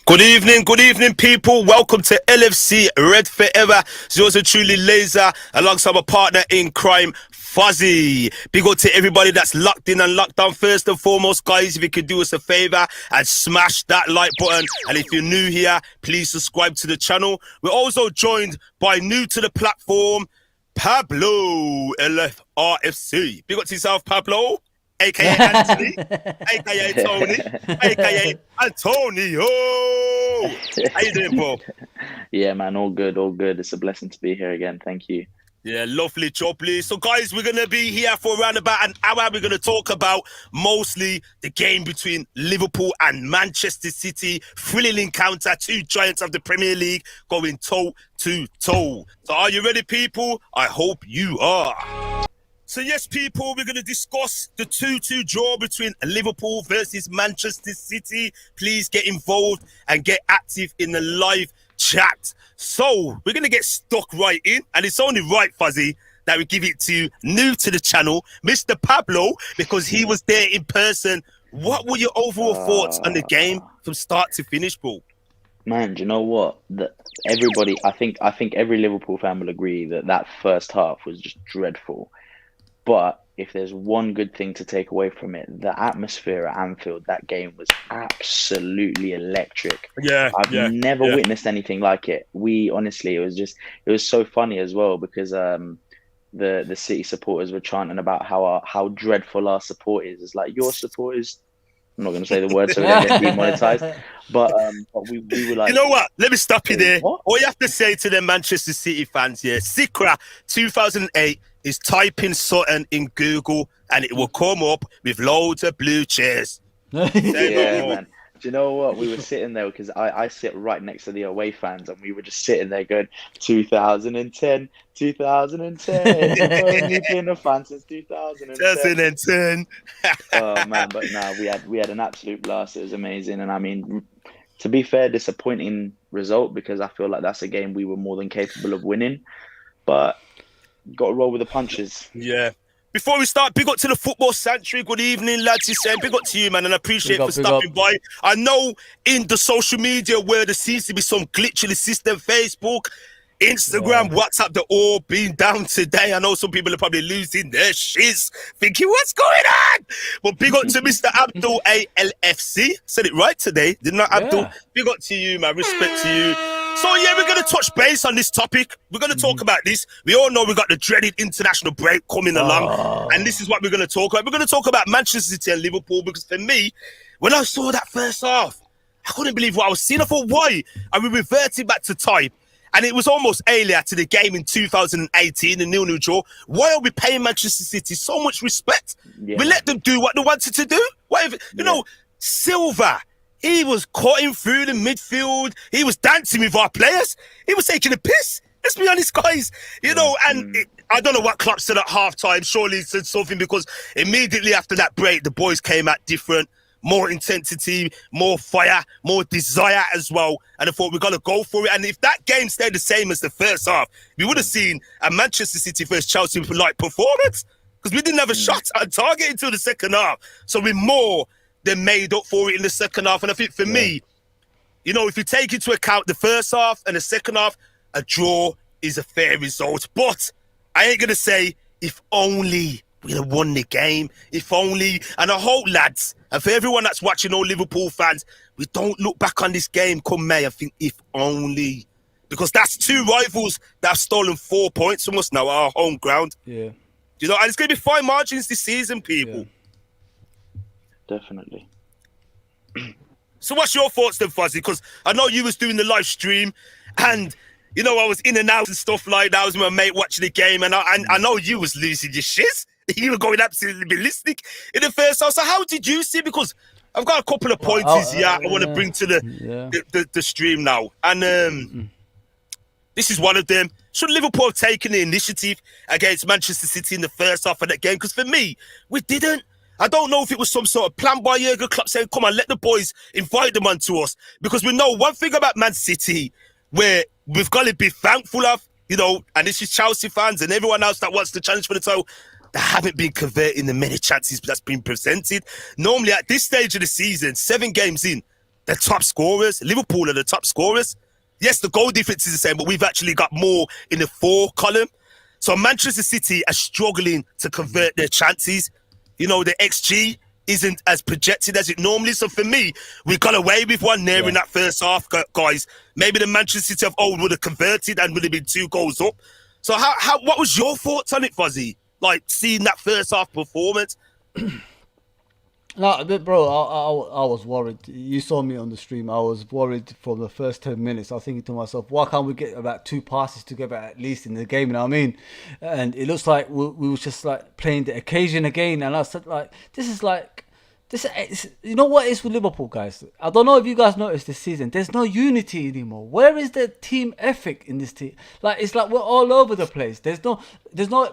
Good evening, people. Welcome to LFC Red Forever. It's yours truly, Laser, alongside my partner in crime, Fuzzy. Big up to everybody that's locked in and locked on. First and foremost, guys, if you could do us a favor and smash that like button. And if you're new here, please subscribe to the channel. We're also joined by new to the platform, Pablo LFRFC. Big up to yourself, Pablo. A.K.A. Anthony, A.K.A. Tony, A.K.A. Antonio. How you doing, bro? Yeah, man, all good, all good. It's a blessing to be here again. Thank you. Yeah, lovely, jubbly. So, guys, we're going to be here for around about an hour. We're going to talk about mostly the game between Liverpool and Manchester City. Thrilling encounter, two giants of the Premier League going toe to toe. So, are you ready, people? I hope you are. So yes, people, we're going to discuss the 2-2 draw between Liverpool versus Manchester City. Please get involved and get active in the live chat. So we're going to get stuck right in, and it's only right, Fuzzy, that we give it to new to the channel, Mr. Pablo, because he was there in person. What were your overall thoughts on the game from start to finish, bro? Man, do you know what? I think every Liverpool fan will agree that first half was just dreadful. But if there's one good thing to take away from it, the atmosphere at Anfield, that game was absolutely electric. I've never witnessed anything like it. It was so funny as well because the City supporters were chanting about how dreadful our support is. It's like, your support is, I'm not going to say the word so we don't get demonetized, but we were like... You know what? Let me stop you there. What? All you have to say to the Manchester City fans here, Sikra 2008 is typing something in Google and it will come up with loads of blue chairs. Yeah, man. Do you know what? We were sitting there because I sit right next to the away fans and we were just sitting there going, 2010, 2010. Only been a fan since 2010. Oh, man. But no, we had an absolute blast. It was amazing. And I mean, to be fair, disappointing result because I feel like that's a game we were more than capable of winning. But got to roll with the punches. Yeah. Before we start, big up to the Football Sanctuary. Good evening, lads. You're saying big up to you, man, and I appreciate for stopping by. I know in the social media where there seems to be some glitch in the system, Facebook, Instagram, WhatsApp, they're all being down today. I know some people are probably losing their shiz, thinking, what's going on? But big up to Mr. Abdul ALFC. Said it right today, didn't I, Abdul? Big up to you, man. Respect to you. So, yeah, we're going to touch base on this topic. We're going to talk about this. We all know we got the dreaded international break coming along. And this is what we're going to talk about. We're going to talk about Manchester City and Liverpool because for me, when I saw that first half, I couldn't believe what I was seeing. I thought, why? And we reverted back to type. And it was almost alien to the game in 2018, the 0-0 draw. Why are we paying Manchester City so much respect? Yeah. We let them do what they wanted to do. You know, Silva, he was cutting through the midfield. He was dancing with our players. He was taking a piss. Let's be honest, guys. You know, and I don't know what Klopp said at halftime. Surely he said something because immediately after that break, the boys came out different. More intensity, more fire, more desire as well. And I thought we're going to go for it. And if that game stayed the same as the first half, we would have seen a Manchester City versus Chelsea-like performance because we didn't have a shot on target until the second half. So we're more than made up for it in the second half. And I think for me, you know, if you take into account the first half and the second half, a draw is a fair result. But I ain't going to say if only we'd have won the game, if only. And I hope, lads, and for everyone that's watching, all Liverpool fans, we don't look back on this game come May and think, if only. Because that's two rivals that have stolen 4 points from us now at our home ground. Yeah. You know, and it's going to be fine margins this season, people. Yeah. Definitely. So what's your thoughts then, Fuzzy? Because I know you was doing the live stream and, you know, I was in and out and stuff like that. I was with my mate watching the game and I know you was losing your shiz. You were going absolutely ballistic in the first half. So how did you see? Because I've got a couple of pointers here I want to bring to the stream now. And this is one of them. Should Liverpool have taken the initiative against Manchester City in the first half of that game? Because for me, we didn't. I don't know if it was some sort of plan by Jurgen Klopp saying, come on, let the boys invite them onto us. Because we know one thing about Man City where we've got to be thankful of, you know, and this is Chelsea fans and everyone else that wants to challenge for the title, they haven't been converting the many chances that's been presented. Normally at this stage of the season, 7 games in, the top scorers. Liverpool are the top scorers. Yes, the goal difference is the same, but we've actually got more in the 4 column. So Manchester City are struggling to convert their chances. You know, the XG isn't as projected as it normally. So for me, we got away with one there in that first half, guys. Maybe the Manchester City of old would have converted and would have been 2 goals up. So what was your thoughts on it, Fuzzy? Like seeing that first half performance? No, bro, I was worried. You saw me on the stream. I was worried from the first 10 minutes. I was thinking to myself, why can't we get about 2 passes together at least in the game? You know what I mean? And it looks like we were just like playing the occasion again. And I said, like, this is, you know what it is with Liverpool, guys? I don't know if you guys noticed this season. There's no unity anymore. Where is the team ethic in this team? Like, it's like we're all over the place. There's no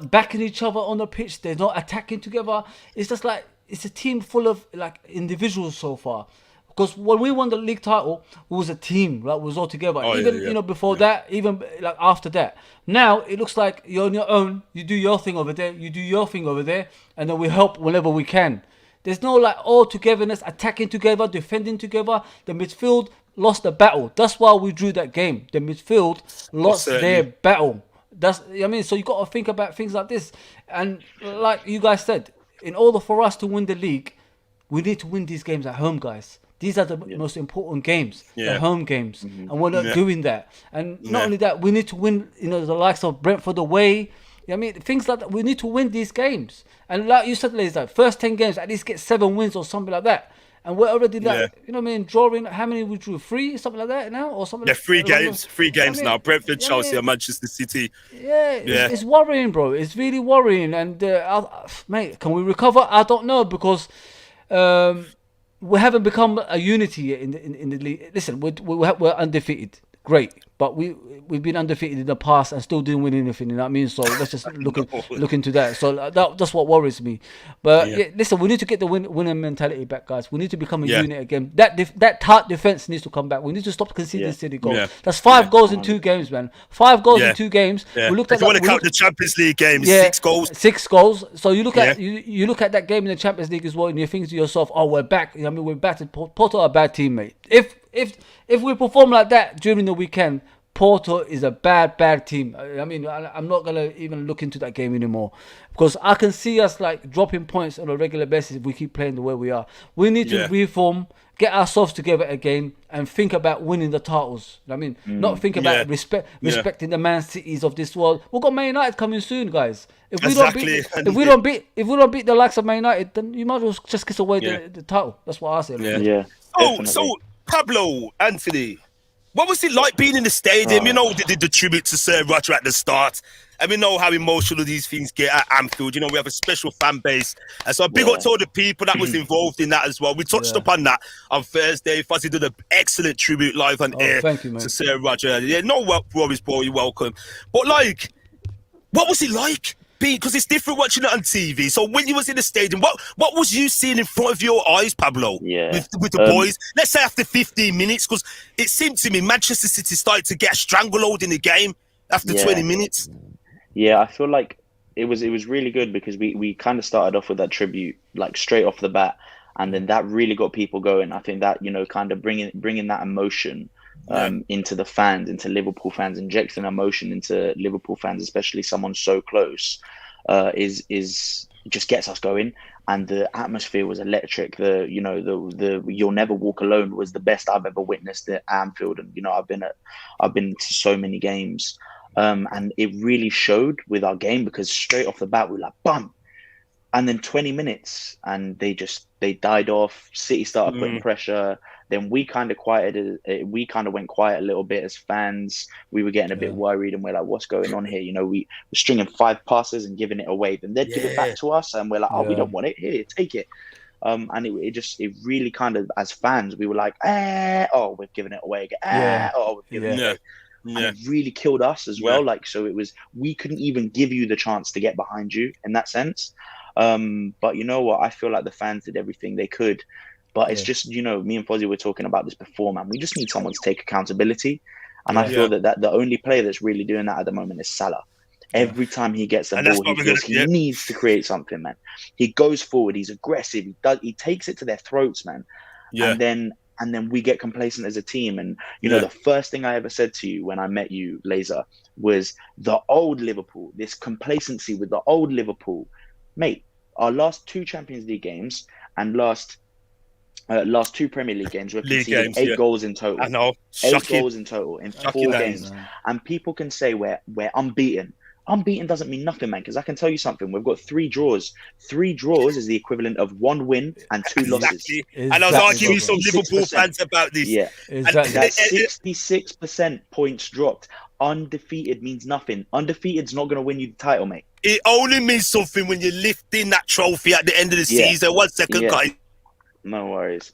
backing each other on the pitch. There's no attacking together. It's just like, it's a team full of like individuals so far. Because when we won the league title, it was a team, like we was all together. You know, before that, even like after that. Now it looks like you're on your own. You do your thing over there. You do your thing over there, and then we help whenever we can. There's no like all togetherness, attacking together, defending together. The midfield lost the battle. That's why we drew that game. The midfield lost their battle. So you got to think about things like this. And like you guys said, in order for us to win the league, we need to win these games at home, guys. These are the most important games, the home games. And we're not doing that. And not only that, we need to win, you know, the likes of Brentford away. I mean, things like that. We need to win these games. And like you said, ladies, like first 10 games, at least get 7 wins or something like that. And we're already like, you know what I mean, drawing, how many we drew? 3, something like that now? Or something. Yeah, 3 games. 3 games now. Brentford, Chelsea, and Manchester City. It's worrying, bro. It's really worrying. And, mate, can we recover? I don't know, because we haven't become a unity yet in the league. Listen, we're undefeated. Great. But we've been undefeated in the past and still didn't win anything, you know what I mean? So let's just look into that. So that's what worries me. But listen, we need to get the winning mentality back, guys. We need to become a unit again. That tight defense needs to come back. We need to stop conceding silly goals. That's 5 goals in 2 games, man. 5 goals in 2 games. We looked at. If you want to count the Champions League games, 6 goals. 6 goals. So you look at you look at that game in the Champions League as well, and you think to yourself, "Oh, we're back." You know what I mean, we're back to Porto are a bad team, mate. If we perform like that during the weekend, Porto is a bad team. I mean, I'm not going to even look into that game anymore, because I can see us like dropping points on a regular basis if we keep playing the way we are. We need to reform, get ourselves together again, and think about winning the titles. I mean, not think about respecting the Man Cities of this world. We've got Man United coming soon, guys. If we don't beat the likes of Man United, then you might as well just kiss away the title. That's what I say. So Pablo, Anthony, what was it like being in the stadium? You know, the tribute to Sir Roger at the start. And we know how emotional these things get at Anfield. You know, we have a special fan base. And so a big up to all the people that was involved in that as well. We touched upon that on Thursday. Fuzzy did an excellent tribute live on air to Sir Roger. Yeah, no worries, bro. You're welcome. But, like, what was it like? Because it's different watching it on TV. So when you was in the stadium, what was you seeing in front of your eyes, Pablo? With the boys. Let's say after 15 minutes, because it seemed to me Manchester City started to get a stranglehold in the game after 20 minutes. Yeah, I feel like it was really good, because we kind of started off with that tribute like straight off the bat, and then that really got people going. I think that, you know, kind of bringing that emotion into the fans, into Liverpool fans, injecting emotion into Liverpool fans, especially someone so close, is just gets us going. And the atmosphere was electric. The "You'll Never Walk Alone" was the best I've ever witnessed at Anfield, and you know, I've been to so many games, and it really showed with our game, because straight off the bat we were like, bum. And then 20 minutes and they died off. City started putting pressure. Then we kind of went quiet a little bit as fans. We were getting a bit worried, and we're like, what's going on here? You know, we were stringing 5 passes and giving it away. Then they'd give it back to us, and we're like, we don't want it. Here, take it. And it really kind of, as fans, we were like, we're giving it away again. We're giving it away. And it really killed us as well. Like, so it was, we couldn't even give you the chance to get behind you in that sense. But you know what? I feel like the fans did everything they could. But it's just, you know, me and Fozzie were talking about this before, man. We just need someone to take accountability. And I feel that the only player that's really doing that at the moment is Salah. Every time he gets a ball, he feels he needs to create something, man. He goes forward. He's aggressive. He takes it to their throats, man. And then and then we get complacent as a team. And you know, the first thing I ever said to you when I met you, Laser, was the old Liverpool. This complacency with the old Liverpool, mate. Our last 2 Champions League games and last 2 Premier League games, we've conceded 8 goals in total. I know. 8 goals in total in 4 games. And people can say we're unbeaten. Unbeaten doesn't mean nothing, man, because I can tell you something. We've got 3 draws. 3 draws is the equivalent of 1 win and 2 losses. And I was arguing with some Liverpool fans about this. Yeah, exactly. That's 66% points dropped. Undefeated means nothing. Undefeated's not going to win you the title, mate. It only means something when you're lifting that trophy at the end of the season. 1 second, guys. No worries.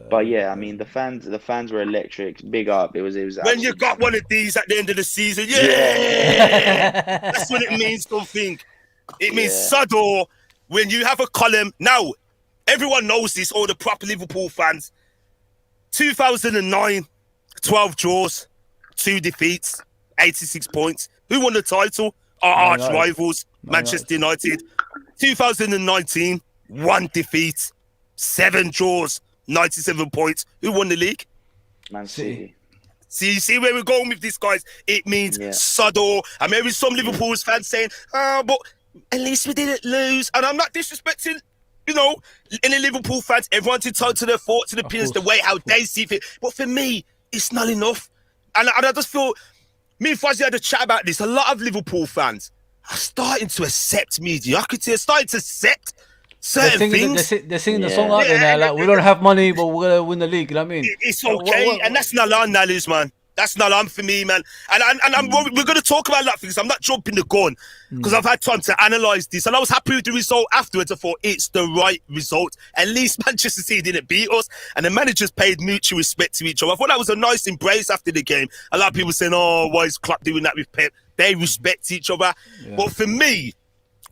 But yeah, I mean, the fans were electric. Big up. It was. When you got one of these at the end of the season, that's when it means something. It means Sado. When you have a column now, everyone knows this. All the proper Liverpool fans. 2009, 12 draws, 2 defeats, 86 points. Who won the title? Our arch rivals, Manchester United. 2019, 1 defeat, 7 draws, 97 points. Who won the league? Man City. See where we're going with this, guys? It means Sado. And maybe some Liverpool fans saying, but at least we didn't lose. And I'm not disrespecting, you know, any Liverpool fans. Everyone's entitled to their thoughts and opinions, the way how they see it. But for me, it's not enough. And I just feel, me and Fuzzy had a chat about this. A lot of Liverpool fans are starting to accept mediocrity. Are starting to accept certain things. They're singing the song out there now, like, we don't have money, but we're going to win the league. You know what I mean? It's okay. And that's not on Nalus, man. That's not on for me, man. And we're going to talk about that because I'm not jumping the gun because I've had time to analyse this. And I was happy with the result afterwards. I thought it's the right result. At least Manchester City didn't beat us. And the managers paid mutual respect to each other. I thought that was a nice embrace after the game. A lot of people saying, why is Klopp doing that with Pep? They respect each other. Yeah. But for me,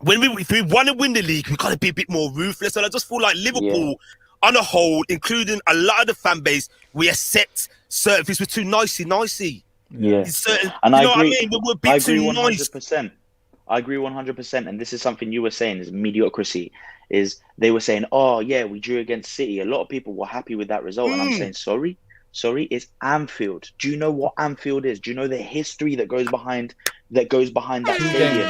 if we want to win the league, we've got to be a bit more ruthless. And I just feel like Liverpool, on a whole, including a lot of the fan base, we accept certain things. We're too nicey. Yeah. Certain, and you I know agree. What I mean? We're a bit I agree too 100%. nice. I agree 100%. And this is something you were saying is mediocrity. Is they were saying, we drew against City. A lot of people were happy with that result. And I'm saying, sorry, it's Anfield. Do you know what Anfield is? Do you know the history that goes behind that stadium?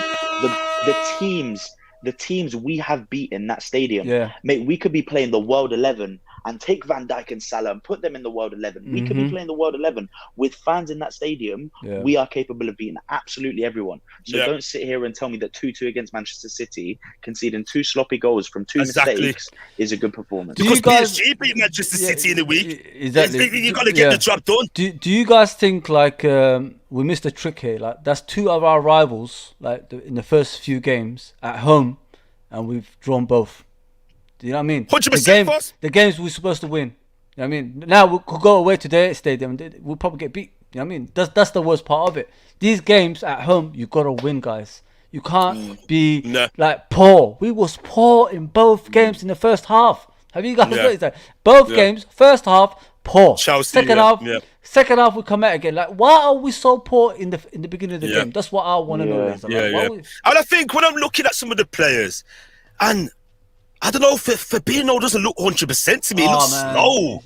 The teams we have beaten that stadium. Yeah. Mate, we could be playing the World 11 and take Van Dijk and Salah and put them in the World 11. We could be playing the World 11 with fans in that stadium. Yeah. We are capable of beating absolutely everyone. So don't sit here and tell me that 2-2 against Manchester City, conceding 2 sloppy goals from 2 mistakes, is a good performance. Because PSG beat Manchester City in a week. Exactly. You got to get the job done. Do you guys think like we missed a trick here? Like that's 2 of our rivals, like in the first few games at home, and we've drawn both. Do you know what I mean? 100%. The games we're supposed to win. You know what I mean? Now we could go away to their stadium and we'll probably get beat. You know what I mean? That's the worst part of it. These games at home, you got to win, guys. You can't be like poor. We was poor in both games in the first half. Have you guys noticed that? Both games, first half, pour. Chelsea, second half we come out again. Like, why are we so poor in the beginning of the game? That's what I want to know. And I think when I'm looking at some of the players, and I don't know, Fabinho doesn't look 100% to me. He looks slow.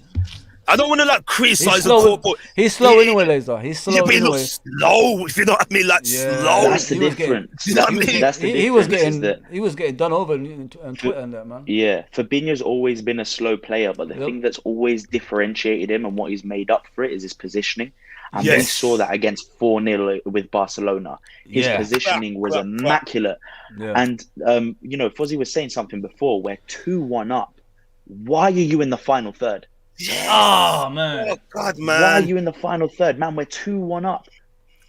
I don't want to like criticize him, but he's slow anyway, Laser. He's slow. But he looks slow, if you know what I mean. Like slow. That's the difference. You know what I mean? That's the difference. He was getting done over on Twitter and that, man. Yeah, Fabinho's always been a slow player, but the thing that's always differentiated him and what he's made up for it is his positioning. And we saw that against 4-0 with Barcelona. His positioning was immaculate. Yeah. And, Fuzzy was saying something before, we're 2-1 up. Why are you in the final third? Yes. Oh, man. Oh, God, man. Why are you in the final third? Man, we're 2-1 up.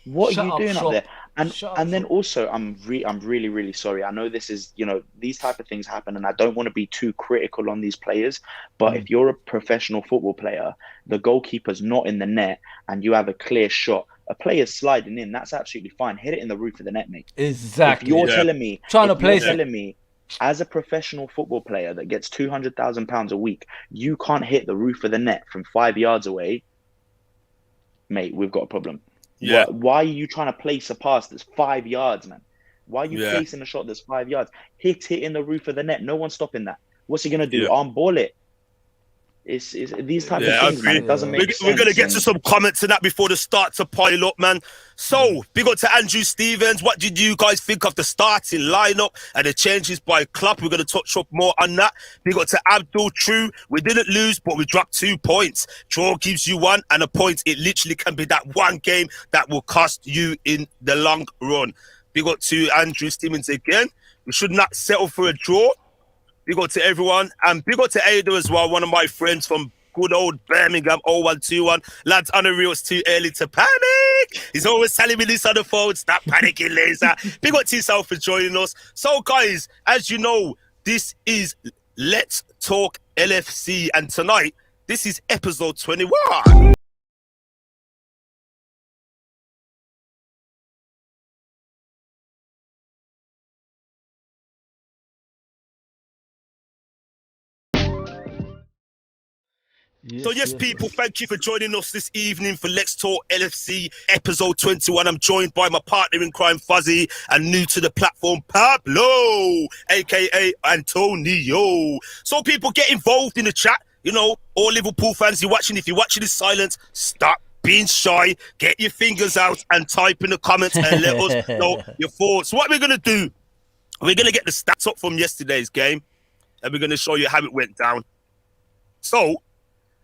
What are you doing up there? And then also, I'm really, really sorry. I know this is, these type of things happen, and I don't want to be too critical on these players. But if you're a professional football player, the goalkeeper's not in the net, and you have a clear shot, a player's sliding in. That's absolutely fine. Hit it in the roof of the net, mate. Exactly. If you're telling me, as a professional football player that gets £200,000 a week, you can't hit the roof of the net from 5 yards away, mate, we've got a problem. Yeah. Why are you trying to place a pass that's 5 yards, man? Why are you placing a shot that's 5 yards? Hit it in the roof of the net. No one's stopping that. What's he going to do? Arm ball it. It's these type of Yeah, I things, man. agree. It doesn't make sense. We're gonna get to some comments on that before the start to pile up, man. So, big up to Andrew Stevens. What did you guys think of the starting lineup and the changes by club? We're gonna touch up more on that. Big up to Abdul. True, we didn't lose, but we dropped 2 points. Draw gives you 1, and a point. It literally can be that one game that will cost you in the long run. Big up to Andrew Stevens again. We should not settle for a draw. Big up to everyone. And big up to Ada as well, one of my friends from good old Birmingham, 0121. Lads, unreal, it's too early to panic. He's always telling me this on the phone. Stop panicking, laser. Big up to yourself for joining us. So, guys, as you know, this is Let's Talk LFC. And tonight, this is episode 21. So yes, people, thank you for joining us this evening for Let's Talk LFC episode 21. I'm joined by my partner in crime, Fuzzy, and new to the platform, Pablo, aka Antonio. So people, get involved in the chat. You know, all Liverpool fans, you're watching. If you're watching in silence, stop being shy. Get your fingers out and type in the comments and let us know your thoughts. What we're gonna do? We're gonna get the stats up from yesterday's game, and we're gonna show you how it went down. So.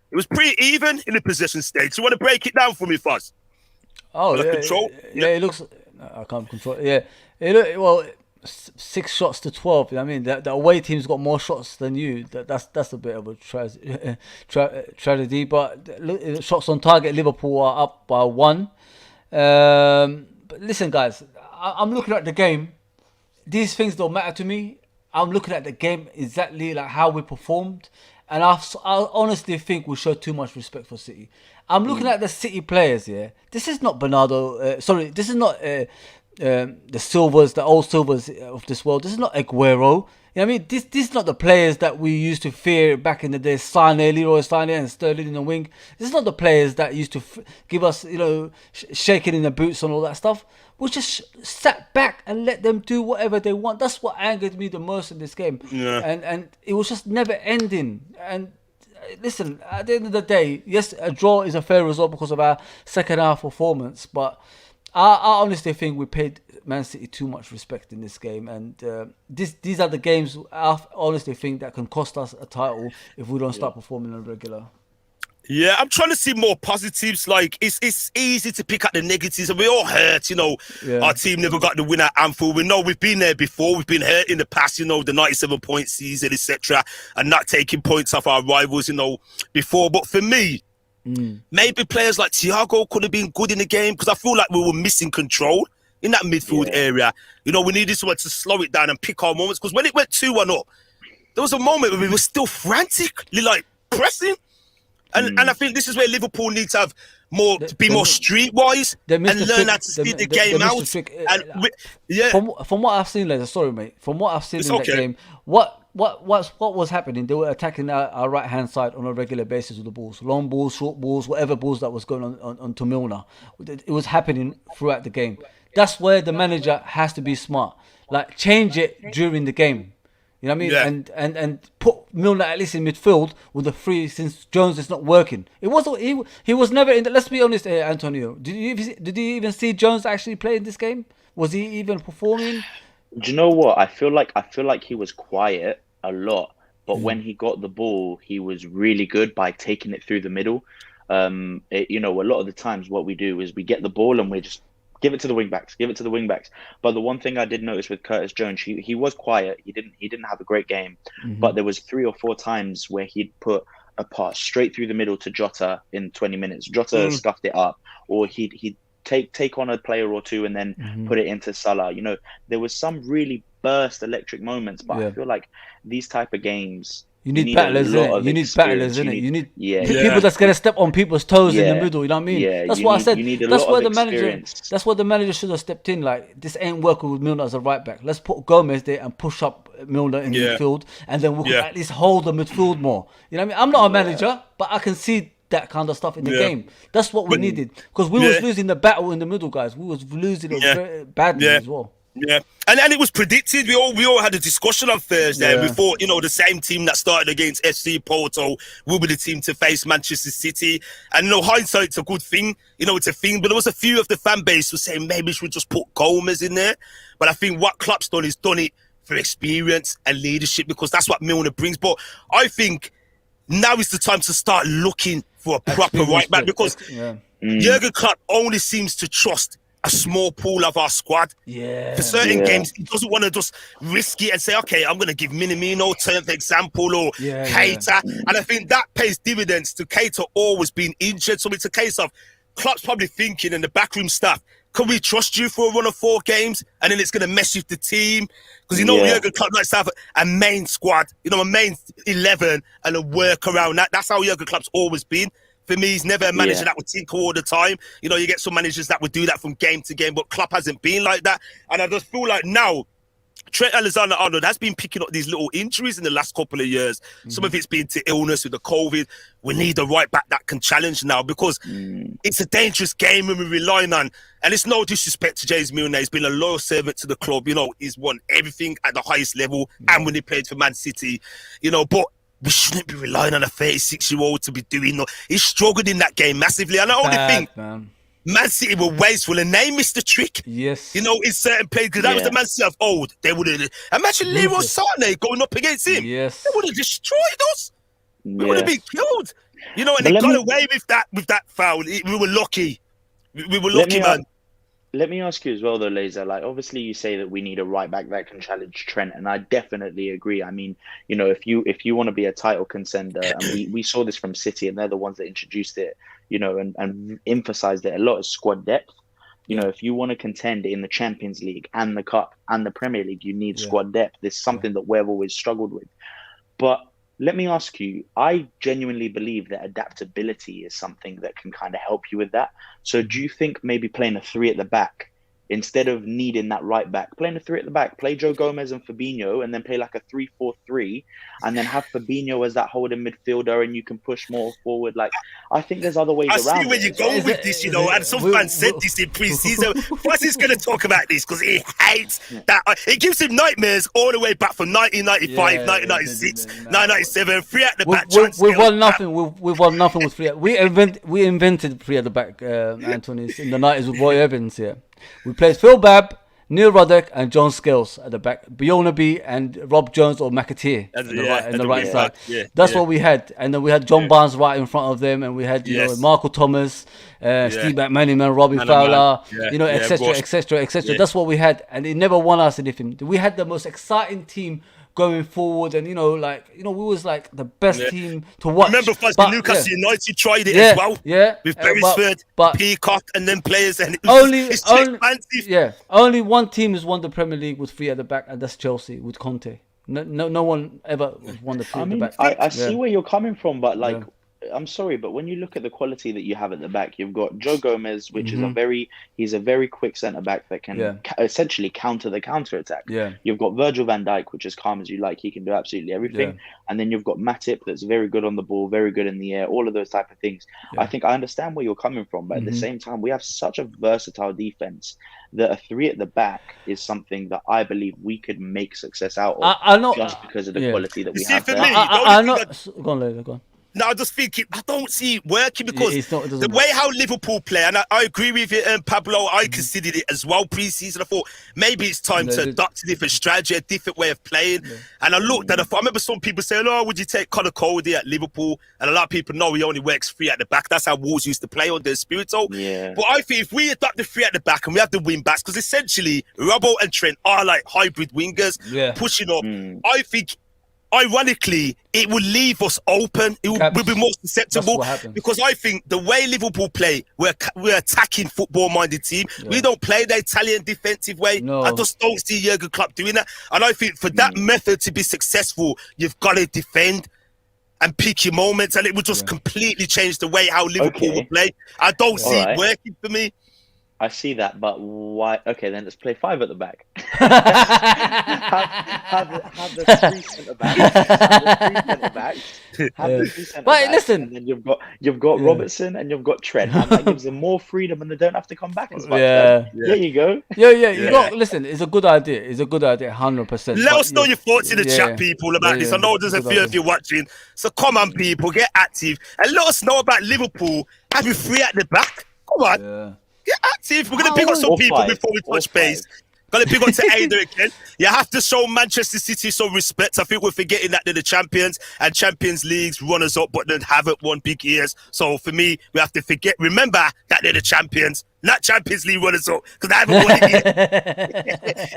It was pretty even in the possession stage. You want to break it down for me, Fuzz? Oh, yeah. Control? Yeah, it looks... I can't control it. Yeah. Well, 6 shots to 12. I mean, the away team's got more shots than you. That's a bit of a tragedy. But shots on target, Liverpool are up by 1. But listen, guys, I'm looking at the game. These things don't matter to me. I'm looking at the game exactly like how we performed. And I honestly think we showed too much respect for City. I'm looking at the City players here. This is not Bernardo. This is not the Silvers, the old Silvers of this world. This is not Aguero. You know what I mean? This is not the players that we used to fear back in the day. Sané, Leroy Sané, and Sterling in the wing. This is not the players that used to give us, shaking in the boots and all that stuff. We just sat back and let them do whatever they want. That's what angered me the most in this game. Yeah. And it was just never ending. And listen, at the end of the day, yes, a draw is a fair result because of our second half performance. But I honestly think we paid Man City too much respect in this game. And these are the games I honestly think that can cost us a title if we don't start performing on regular. Yeah, I'm trying to see more positives. Like, it's easy to pick at the negatives, and we all hurt, Our team never got the win at Anfield. We know we've been there before. We've been hurt in the past, the 97-point season, etc., and not taking points off our rivals, before. But for me, maybe players like Thiago could have been good in the game because I feel like we were missing control in that midfield area. We needed someone to slow it down and pick our moments because when it went 2-1 up, there was a moment where we were still frantically, pressing. And I think this is where Liverpool needs to have more, to be more streetwise and learn how to see the game out. From what I've seen, later, sorry, mate. From what I've seen in that game, what was happening? They were attacking our right hand side on a regular basis with the balls, long balls, short balls, whatever balls that was going on to Milner. It was happening throughout the game. That's where the manager has to be smart. Like, change it during the game. You know what I mean? Yeah. And put Milner at least in midfield with the 3 since Jones is not working. He was never in. Let's be honest, Antonio. Did you even see Jones actually play in this game? Was he even performing? Do you know what? I feel like he was quiet a lot, but when he got the ball, he was really good by taking it through the middle. A lot of the times what we do is we get the ball and we just give it to the wing backs. But the one thing I did notice with Curtis Jones, he was quiet. He didn't have a great game, but there was 3 or 4 times where he'd put a pass straight through the middle to Jota in 20 minutes. Jota scuffed it up, or he'd take on a player or two and then put it into Salah. There was some really burst electric moments, but I feel like these type of games. You need battlers, innit? You need battlers, innit? You need people that's gonna step on people's toes in the middle. You know what I mean? Yeah, that's what I said. That's where the manager should have stepped in. Like, this ain't working with Milner as a right back. Let's put Gomez there and push up Milner in the midfield, and then we can at least hold the midfield more. You know what I mean? I'm not a manager, but I can see that kind of stuff in the game. That's what we needed because we was losing the battle in the middle, guys. We was losing it very badly as well. Yeah, and it was predicted. We all had a discussion on Thursday. And we thought, the same team that started against FC Porto will be the team to face Manchester City. And hindsight's a good thing. It's a thing. But there was a few of the fan base who were saying maybe we should just put Gomez in there. But I think what Klopp's done is done it for experience and leadership, because that's what Milner brings. But I think now is the time to start looking for a proper right back, because Jurgen Klopp only seems to trust a small pool of our squad. For certain games, he doesn't want to just risk it and say, okay, I'm going to give Minamino, for example, or Keita. And I think that pays dividends to Keita always being injured. So it's a case of Klopp's probably thinking, and the backroom staff, can we trust you for a run of 4 games? And then it's going to mess with the team. Because Jurgen Klopp likes to have a main squad, a main 11 and a work around that. That's how Jurgen Klopp's always been. For me, he's never a manager that would tinker all the time. You get some managers that would do that from game to game, but Klopp hasn't been like that. And I just feel like now, Trent Alexander-Arnold has been picking up these little injuries in the last couple of years. Some of it's been to illness with the COVID. We need a right back that can challenge now, because it's a dangerous game when we're relying on, and it's no disrespect to James Milner. He's been a loyal servant to the club. He's won everything at the highest level, and when he played for Man City, but we shouldn't be relying on a 36-year-old to be doing. He's struggled in that game massively. And I only think Man City were wasteful, and they missed the trick. Yes. In certain plays, because that was the Man City of old. They would have. Imagine Leroy Sané going up against him. Yes. They would have destroyed us. We would have been killed. And they got away with that foul. We were lucky. We were lucky, man. Let me ask you as well, though, Laser. Like, obviously, you say that we need a right back that can challenge Trent, and I definitely agree. I mean, if you want to be a title contender, and we saw this from City, and they're the ones that introduced it, and emphasized it a lot, is squad depth. If you want to contend in the Champions League and the Cup and the Premier League, you need squad depth. This is something that we've always struggled with. But let me ask you, I genuinely believe that adaptability is something that can kind of help you with that. So do you think maybe playing a 3 at the back, instead of needing that right back, playing a 3 at the back, play Joe Gomez and Fabinho, and then play like a 3-4-3, and then have Fabinho as that holding midfielder, and you can push more forward? Like, I think there's other ways around. I see where you're going with this, and some fans said this in pre-season. First, he's going to talk about this because he hates that. It gives him nightmares all the way back from 1995, 1996, 1997, 3 at the back. We won nothing. We won nothing with 3. We invented 3 at the back, Anthony, in the 90s with Roy Evans here. We played Phil Babb, Neil Ruddock, and John Scales at the back. Bionaby and Rob Jones or McAteer on the right side. That's what we had. And then we had John Barnes right in front of them, and we had Marco Thomas, Steve McManaman, Robbie Fowler, etc. That's what we had, and it never won us anything. We had the most exciting team going forward, and we was like the best team to watch. Remember, Newcastle United tried it as well. With Beresford, Peacock, and then players, and it was only one team has won the Premier League with 3 at the back, and that's Chelsea with Conte. No one ever won the 3 at the back. I see where you're coming from, but I'm sorry, but when you look at the quality that you have at the back, you've got Joe Gomez, which is he's a very quick centre back that can essentially counter the counter attack. You've got Virgil van Dijk, which is calm as you like. He can do absolutely everything. And then you've got Matip, that's very good on the ball, very good in the air, all of those type of things. I think I understand where you're coming from, but at the same time, we have such a versatile defense that a 3 at the back is something that I believe we could make success out of. I know, just because of the quality that we have. For there. me, I know. Go on, later. Go on. No, I just think I don't see it working, because the way how Liverpool play, and I agree with you, Pablo, I considered it as well pre-season. I thought maybe it's time to adopt a different strategy, a different way of playing. And I looked at I remember some people saying, would you take Conor Cody at Liverpool? And a lot of people know he only works 3 at the back. That's how Wolves used to play on their Spirito. But I think if we adopt the 3 at the back and we have the wing backs, because essentially Robbo and Trent are like hybrid wingers pushing up, I think ironically, it will leave us open. It will be more susceptible, because I think the way Liverpool play, we're attacking football-minded team. We don't play the Italian defensive way. No. I just don't see Jurgen Klopp doing that. And I think for that method to be successful, you've got to defend and pick your moments, and it will just completely change the way how Liverpool will play. I don't see it working for me. I see that, but why? Okay, then let's play 5 at the back. have the 3 centre backs. Have the 3 centre backs. Have the 3 centre But backs, listen, and then you've got Robertson and you've got Trent, and that gives them more freedom, and they don't have to come back as much. Yeah. There you go. You got listen. It's a good idea. 100%. Let us know your thoughts in the chat, people, about this. I know there's a good few idea. of you watching, so come on, people, get active and let us know about Liverpool having 3 at the back. Come on. Yeah. Get active. We're going to pick up some people 5. before we touch base. Got to pick up to Ada again. You have to show Manchester City some respect. I think we're forgetting that they're the champions and Champions League's runners-up, but they haven't won big years. So for me, we have to remember that they're the champions, not Champions League runners-up, because they haven't won it yet.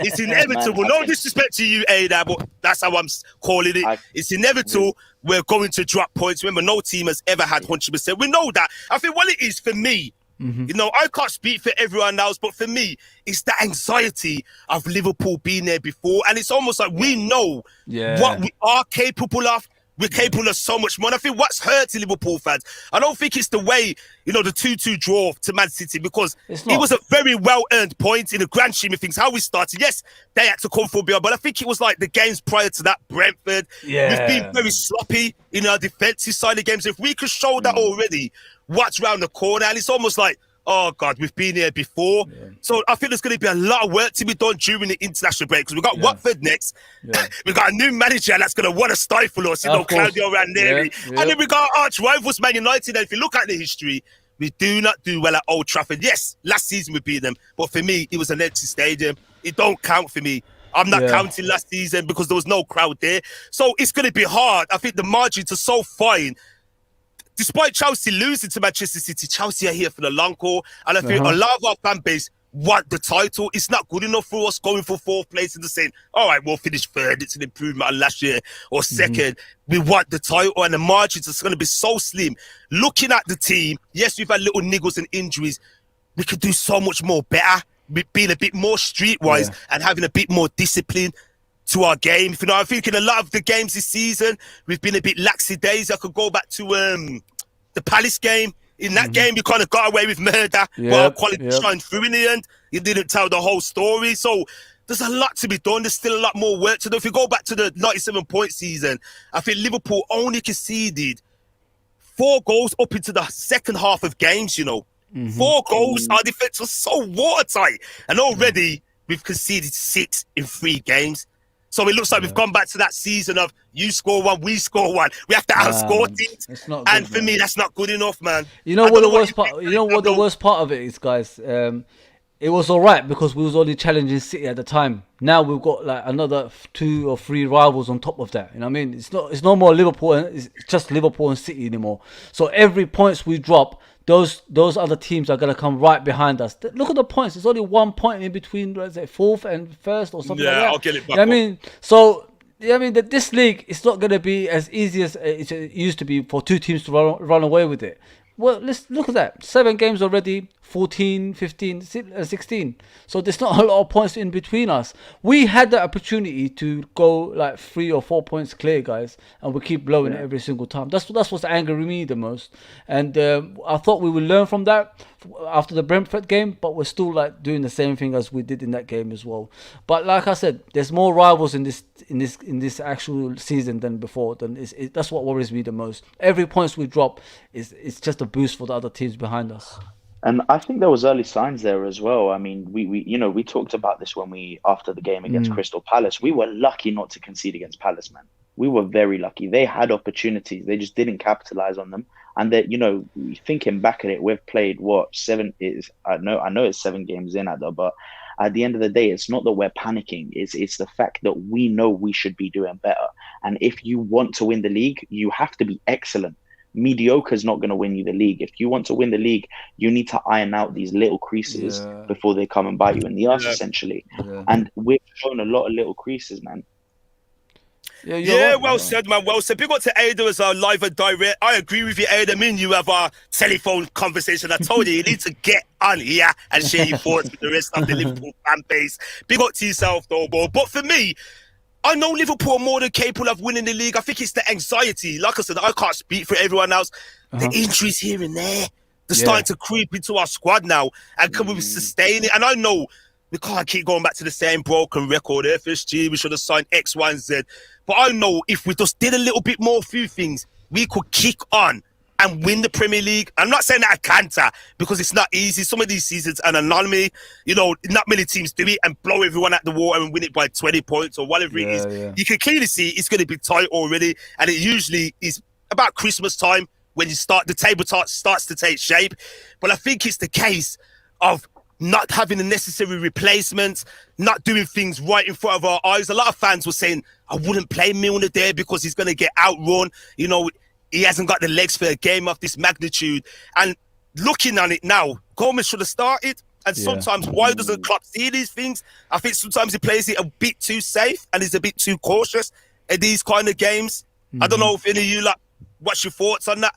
It's inevitable. No disrespect to you, Ada, but that's how I'm calling it. It's inevitable. We're going to drop points. Remember, no team has ever had 100%. We know that. I think what it is for me, you know, I can't speak for everyone else, but for me, it's the anxiety of Liverpool being there before. And it's almost like we know what we are capable of. We're capable of so much more. And I think what's hurting Liverpool fans, I don't think it's the way, you know, the 2-2 draw to Man City, because it was a very well-earned point in the grand scheme of things, how we started. Yes, they had to come for beyond, but I think it was like the games prior to that, Brentford. We've been very sloppy in our defensive side of games. If we could show that already, what's round the corner, and it's almost like, oh God, we've been here before. So I think there's going to be a lot of work to be done during the international break, because we've got Watford next. We've got a new manager that's going to want to stifle us, you know, Claudio Ranieri. And then we got arch rivals Man United. And if you look at the history, we do not do well at Old Trafford. Yes, last season we beat them, but for me, it was an empty stadium. It don't count for me. I'm not counting last season because there was no crowd there. So it's going to be hard. I think the margins are so fine. Despite Chelsea losing to Manchester City, Chelsea are here for the long haul. And I think a lot of our fan base want the title. It's not good enough for us going for 4th place and just saying, all right, we'll finish 3rd. It's an improvement on last year, or 2nd. We want the title, and the margins are going to be so slim. Looking at the team, yes, we've had little niggles and injuries. We could do so much more better, being a bit more streetwise and having a bit more discipline to our game. You know, I think in a lot of the games this season, we've been a bit lackadaisical. I could go back to the Palace game. In that game, you kind of got away with murder, but our quality shined through in the end. You didn't tell the whole story. So there's a lot to be done. There's still a lot more work to do. If you go back to the 97-point season, I think Liverpool only conceded 4 goals up into the second half of games, you know. 4 goals. Our defense was so watertight. And already we've conceded 6 in 3 games. So it looks like we've gone back to that season of you score 1, we score 1. We have to outscore teams. And for me, that's not good enough, man. You know what the worst part? You know what the worst part of it is, guys. It was all right because we was only challenging City at the time. Now we've got like another 2 or 3 rivals on top of that. You know what I mean? It's no more Liverpool. It's just Liverpool and City anymore. So every points we drop, those other teams are gonna come right behind us. Look at the points. There's only 1 point in between, let's say 4th and 1st or something like that. I'll get it back. You know what I mean, so. I mean, that this league is not going to be as easy as it used to be for 2 teams to run away with it. Well, let's look at that. 7 games already, 14, 15, 16. So there's not a lot of points in between us. We had the opportunity to go like 3 or 4 points clear, guys, and we keep blowing it every single time. That's what's angering me the most. And I thought we would learn from that after the Brentford game, but we're still like doing the same thing as we did in that game as well. But like I said, there's more rivals in this actual season than before. That's what worries me the most. Every points we drop it's just a boost for the other teams behind us. And I think there was early signs there as well. I mean, we talked about this when after the game against Crystal Palace. We were lucky not to concede against Palace, man. We were very lucky. They had opportunities. They just didn't capitalize on them. And that, you know, thinking back at it, we've played what 7 is. I know it's 7 games in, but at the end of the day, it's not that we're panicking. It's the fact that we know we should be doing better. And if you want to win the league, you have to be excellent. Mediocre is not going to win you the league. If you want to win the league, you need to iron out these little creases before they come and bite you in the ass, essentially. And we've shown a lot of little creases, man. Yeah, well said, man. Well said. Big up to Ada as our live and direct. I agree with you, Ada. Me and you have our telephone conversation. I told you need to get on here and share your thoughts with the rest of the Liverpool fan base. Big up to yourself, though, bro. But for me, I know Liverpool are more than capable of winning the league. I think it's the anxiety. Like I said, I can't speak for everyone else. The injuries here and there. They're starting to creep into our squad now. And can we sustain it? And I know we can't keep going back to the same broken record. FSG, we should have signed X, Y, and Z. But I know if we just did a little bit more, few things, we could kick on and win the Premier League. I'm not saying that I can't, because it's not easy. Some of these seasons are an anomaly. You know, not many teams do it and blow everyone at the water and win it by 20 points or whatever it is. Yeah. You can clearly see it's going to be tight already. And it usually is about Christmas time when the table starts to take shape. But I think it's the case of not having the necessary replacements, not doing things right in front of our eyes. A lot of fans were saying, I wouldn't play Milner there because he's going to get outrun. You know, he hasn't got the legs for a game of this magnitude. And looking on it now, Gomez should have started. And sometimes, why doesn't Klopp see these things? I think sometimes he plays it a bit too safe and he's a bit too cautious in these kind of games. I don't know if any of you, what's your thoughts on that?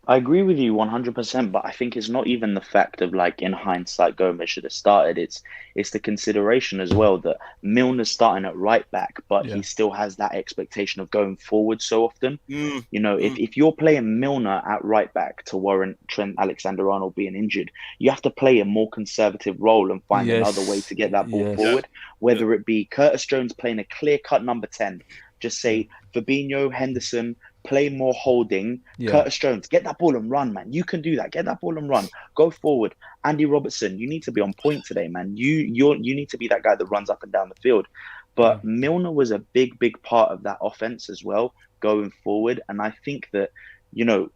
I agree with you 100%, but I think it's not even the fact of, like, in hindsight, Gomez should have started. It's the consideration as well that Milner's starting at right back, but he still has that expectation of going forward so often. You know, if you're playing Milner at right back to warrant Trent Alexander-Arnold being injured, you have to play a more conservative role and find another way to get that ball forward, whether it be Curtis Jones playing a clear-cut number 10. Just say Fabinho, Henderson, play more holding. Curtis Jones, get that ball and run, man. You can do that. Get that ball and run. Go forward. Andy Robertson, you need to be on point today, man. You need to be that guy that runs up and down the field. But Milner was a big part of that offense as well going forward. And I think that, you know,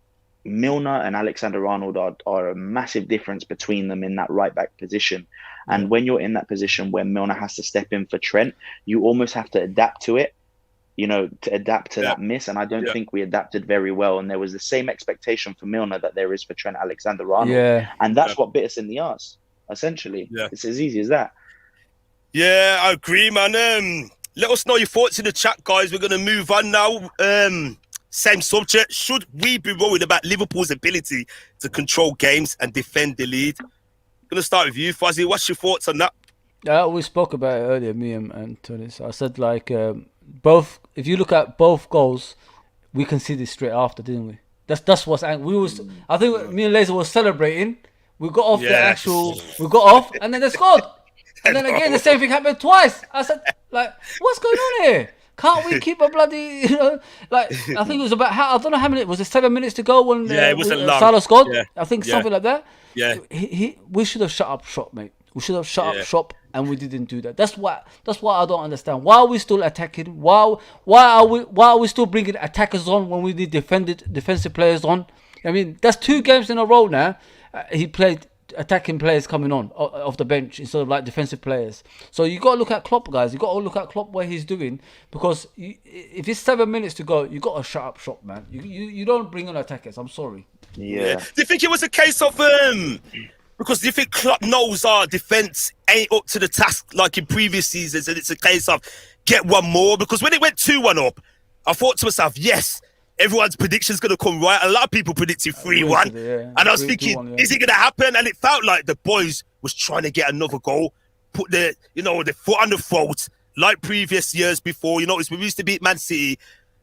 Milner and Alexander-Arnold are a massive difference between them in that right back position. And when you're in that position where Milner has to step in for Trent, you almost have to adapt to it. You know, to adapt to that miss. And I don't think we adapted very well. And there was the same expectation for Milner that there is for Trent Alexander-Arnold. And that's what bit us in the arse, essentially. It's as easy as that. Yeah, I agree, man. Let us know your thoughts in the chat, guys. We're going to move on now. Same subject. Should we be worried about Liverpool's ability to control games and defend the lead? I'm going to start with you, Fuzzy. What's your thoughts on that? We spoke about it earlier, me and Tony. So I said, like, if you look at both goals, we conceded straight after, didn't we? That's what's we was. I think me and Laser was celebrating. We got off we got off, and then they scored. And then again, the same thing happened twice. I said, like, what's going on here? Can't we keep a bloody, like, I think it was about, I don't know how many, was it 7 minutes to go when it wasn't long. Salah scored? I think something like that. Yeah. We should have shut up shop, mate. We should have shut up shop, and we didn't do that. That's what I don't understand. Why are we still attacking? Why are we still bringing attackers on when we need defensive players on? I mean, that's 2 games in a row now. He played attacking players coming on off the bench instead of like defensive players. So you got to look at Klopp, guys. You got to look at Klopp what he's doing, because if it's 7 minutes to go, you got to shut up shop, man. You don't bring on attackers. I'm sorry. Yeah. Do you think it was a case of because do you think Klopp knows our defence ain't up to the task like in previous seasons, and it's a case of get one more? Because when it went 2-1 up, I thought to myself, yes, everyone's prediction's going to come right. A lot of people predicted 3-1. And I was thinking, is it going to happen? And it felt like the boys was trying to get another goal, put the foot on the throat, like previous years before. You notice we used to beat Man City,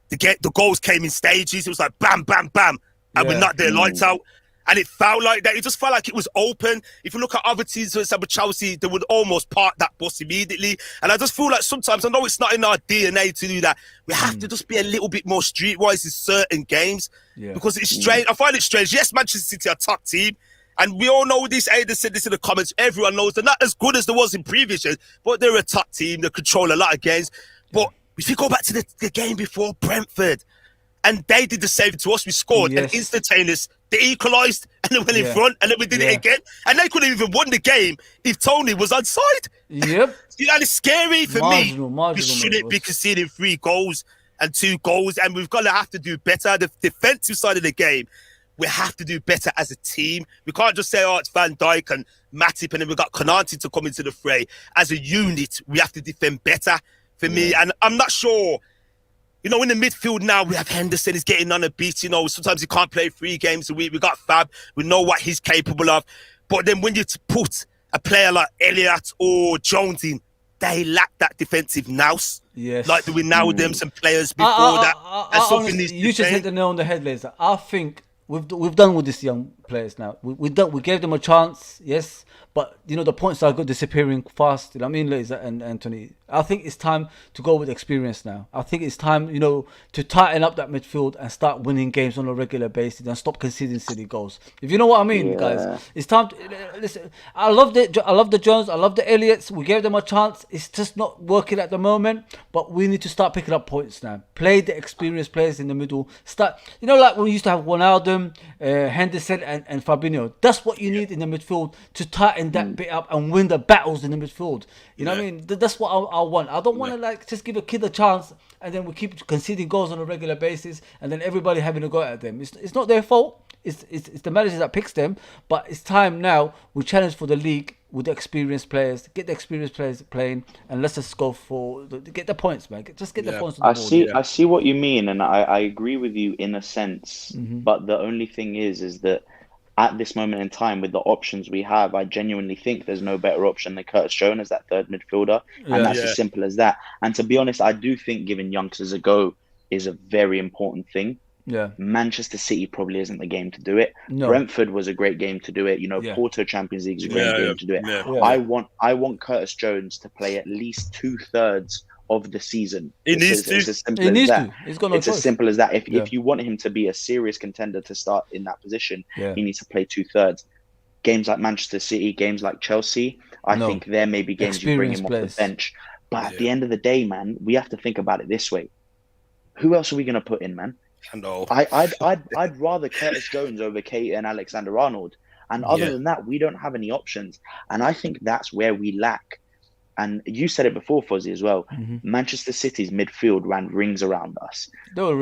the goals came in stages. It was like bam, bam, bam. And we knocked their lights out. And it felt like that. It just felt like it was open. If you look at other teams, for example, Chelsea, they would almost park that bus immediately. And I just feel like sometimes, I know it's not in our DNA to do that, we have to just be a little bit more streetwise in certain games. Because it's strange. I find it strange. Yes, Manchester City are a top team. And we all know this. Ada said this in the comments. Everyone knows they're not as good as they was in previous years, but they're a top team. They control a lot of games. But if you go back to the game before Brentford, and they did the same to us. We scored and instantaneous. They equalised and then went in front, and then we did it again. And they couldn't even won the game if Tony was onside. Yep. And it's scary for me. We shouldn't be was... conceding 3 goals and 2 goals, and we've got to have to do better. The defensive side of the game, we have to do better as a team. We can't just say, oh, it's Van Dijk and Matip, and then we've got Konate to come into the fray. As a unit, we have to defend better for me. And I'm not sure... You know, in the midfield now, we have Henderson is getting on a beat. You know, sometimes he can't play 3 games a week. We got Fab. We know what he's capable of. But then when you put a player like Elliott or Jones in, they lack that defensive nous. Yes. Like we now them some players before that. Honestly, you just hit the nail on the head, Laser. I think we've done with this young players now. We gave them a chance, yes, but the points are disappearing fast. You know what I mean, Liz and Anthony? I think it's time to go with experience now. I think it's time, to tighten up that midfield and start winning games on a regular basis and stop conceding silly goals. If you know what I mean, guys, it's time to listen. I love the Jones, I love the Elliots. We gave them a chance. It's just not working at the moment, but we need to start picking up points now. Play the experienced players in the middle. Start, like when we used to have Wijnaldum, Henderson, and Fabinho. That's what you need in the midfield to tighten that bit up and win the battles in the midfield. You know what I mean? That's what I want. I don't want to just give a kid a chance and then we keep conceding goals on a regular basis and then everybody having a go at them. It's not their fault. It's the manager that picks them. But it's time now we challenge for the league with the experienced players. Get the experienced players playing and let's just go get the points, man. Just get the points on the board. I see what you mean, and I agree with you in a sense. But the only thing is that at this moment in time, with the options we have, I genuinely think there's no better option than Curtis Jones as that third midfielder. And that's as simple as that. And to be honest, I do think giving youngsters a go is a very important thing. Yeah. Manchester City probably isn't the game to do it. No. Brentford was a great game to do it. Porto Champions League is a great game to do it. Yeah. I want Curtis Jones to play at least 2/3 of the season. It's as simple as that. He's got no choice. As simple as that. If you want him to be a serious contender to start in that position, he needs to play 2/3. Games like Manchester City, games like Chelsea, I think there may be games you bring him off the bench. But at the end of the day, man, we have to think about it this way. Who else are we going to put in, man? I know. I'd rather Curtis Jones over Keita and Alexander-Arnold. And other than that, we don't have any options. And I think that's where we lack. And you said it before, Fuzzy, as well. Manchester City's midfield ran rings around us. Killing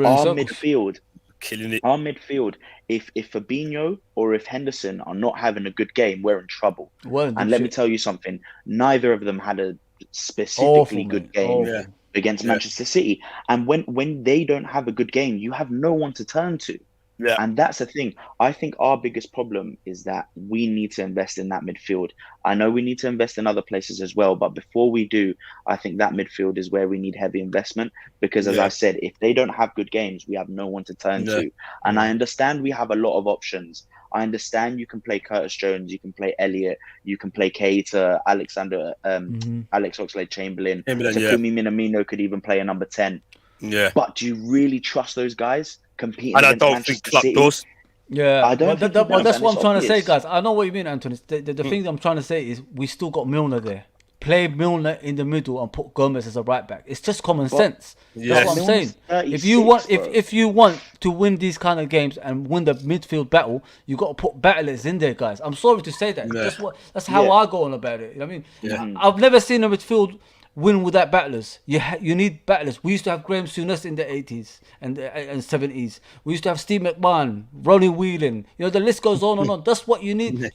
it. Our midfield, if Fabinho or if Henderson are not having a good game, we're in trouble. And let me tell you something. Neither of them had a specifically good game against Manchester City. And when they don't have a good game, you have no one to turn to. Yeah. And that's the thing. I think our biggest problem is that we need to invest in that midfield. I know we need to invest in other places as well, but before we do, I think that midfield is where we need heavy investment because, as I said, if they don't have good games, we have no one to turn to. And I understand we have a lot of options. I understand you can play Curtis Jones, you can play Elliott, you can play Keita, Alex Oxlade-Chamberlain, Takumi Minamino could even play a number 10. Yeah. But do you really trust those guys competing And I against don't Manchester think Klopp City? does. Yeah, I don't think that's what I'm trying to say, obvious. guys. I know what you mean, Anthony. The thing that I'm trying to say is we still got Milner there. Play Milner in the middle and put Gomez as a right back. It's just common sense. That's what I'm saying. If you want to win these kind of games and win the midfield battle, you got to put battlers in there, guys. I'm sorry to say that. That's how I go on about it. You know what I mean? I've never seen a midfield win without battlers. You need battlers. We used to have Graham Souness in the 80s and 70s. We used to have Steve McMahon, Ronnie Whelan. The list goes on and on. That's what you need.